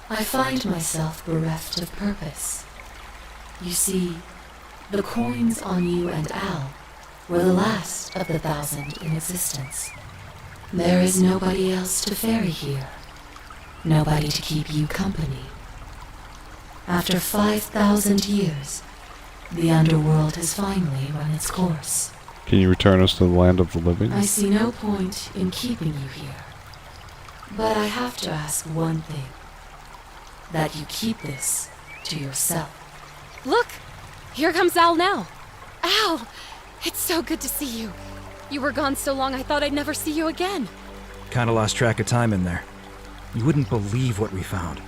S2: I find myself bereft of purpose. You see, the coins on you and Al were the last of the 1,000 in existence. There is nobody else to ferry here. Nobody to keep you company. After 5,000 years, the underworld has finally run its course.
S1: Can you return us to the land of the living?
S2: I see no point in keeping you here. But I have to ask one thing. That you keep this to yourself.
S21: Look! Here comes Al now. Al! It's so good to see you. You were gone so long I thought I'd never see you again.
S19: Kinda lost track of time in there. You wouldn't believe what we found.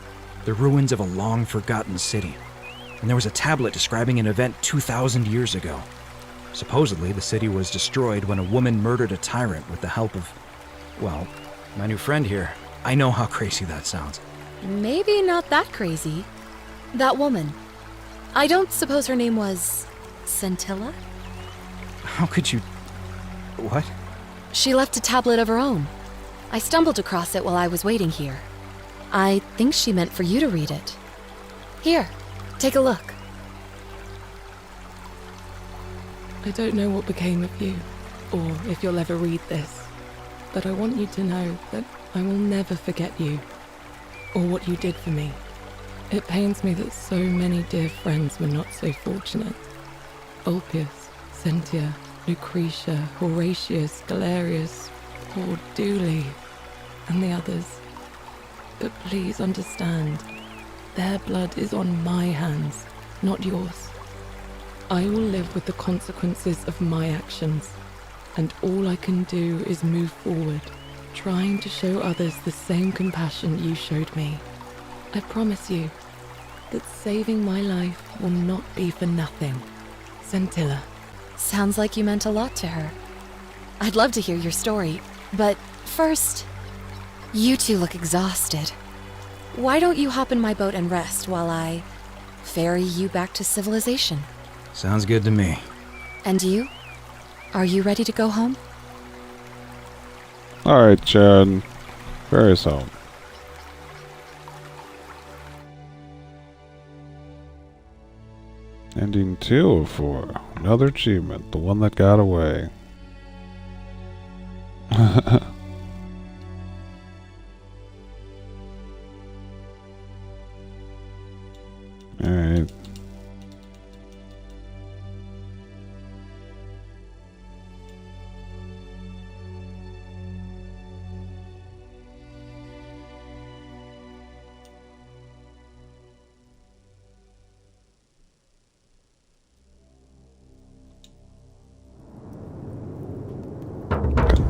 S19: The ruins of a long-forgotten city. And there was a tablet describing an event 2,000 years ago. Supposedly, the city was destroyed when a woman murdered a tyrant with the help of, well, my new friend here. I know how crazy that sounds.
S21: Maybe not that crazy. That woman. I don't suppose her name was Scintilla?
S19: How could you... What?
S21: She left a tablet of her own. I stumbled across it while I was waiting here. I think she meant for you to read it. Here, take a look.
S20: I don't know what became of you, or if you'll ever read this, but I want you to know that I will never forget you, or what you did for me. It pains me that so many dear friends were not so fortunate. Ulpius, Sentia, Lucretia, Horatius, Galerius, poor Dooley, and the others. But please understand, their blood is on my hands, not yours. I will live with the consequences of my actions, and all I can do is move forward, trying to show others the same compassion you showed me. I promise you that saving my life will not be for nothing. Scintilla.
S21: Sounds like you meant a lot to her. I'd love to hear your story, but first, you two look exhausted. Why don't you hop in my boat and rest while I ferry you back to civilization?
S19: Sounds good to me.
S21: And you? Are you ready to go home?
S1: Alright, Chad. Ferry us home. Ending 2 of 4. Another achievement. The one that got away. Alright.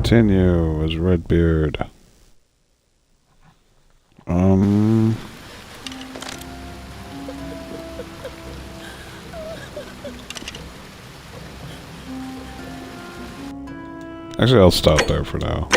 S1: Continue as Redbeard. Actually, I'll stop there for now.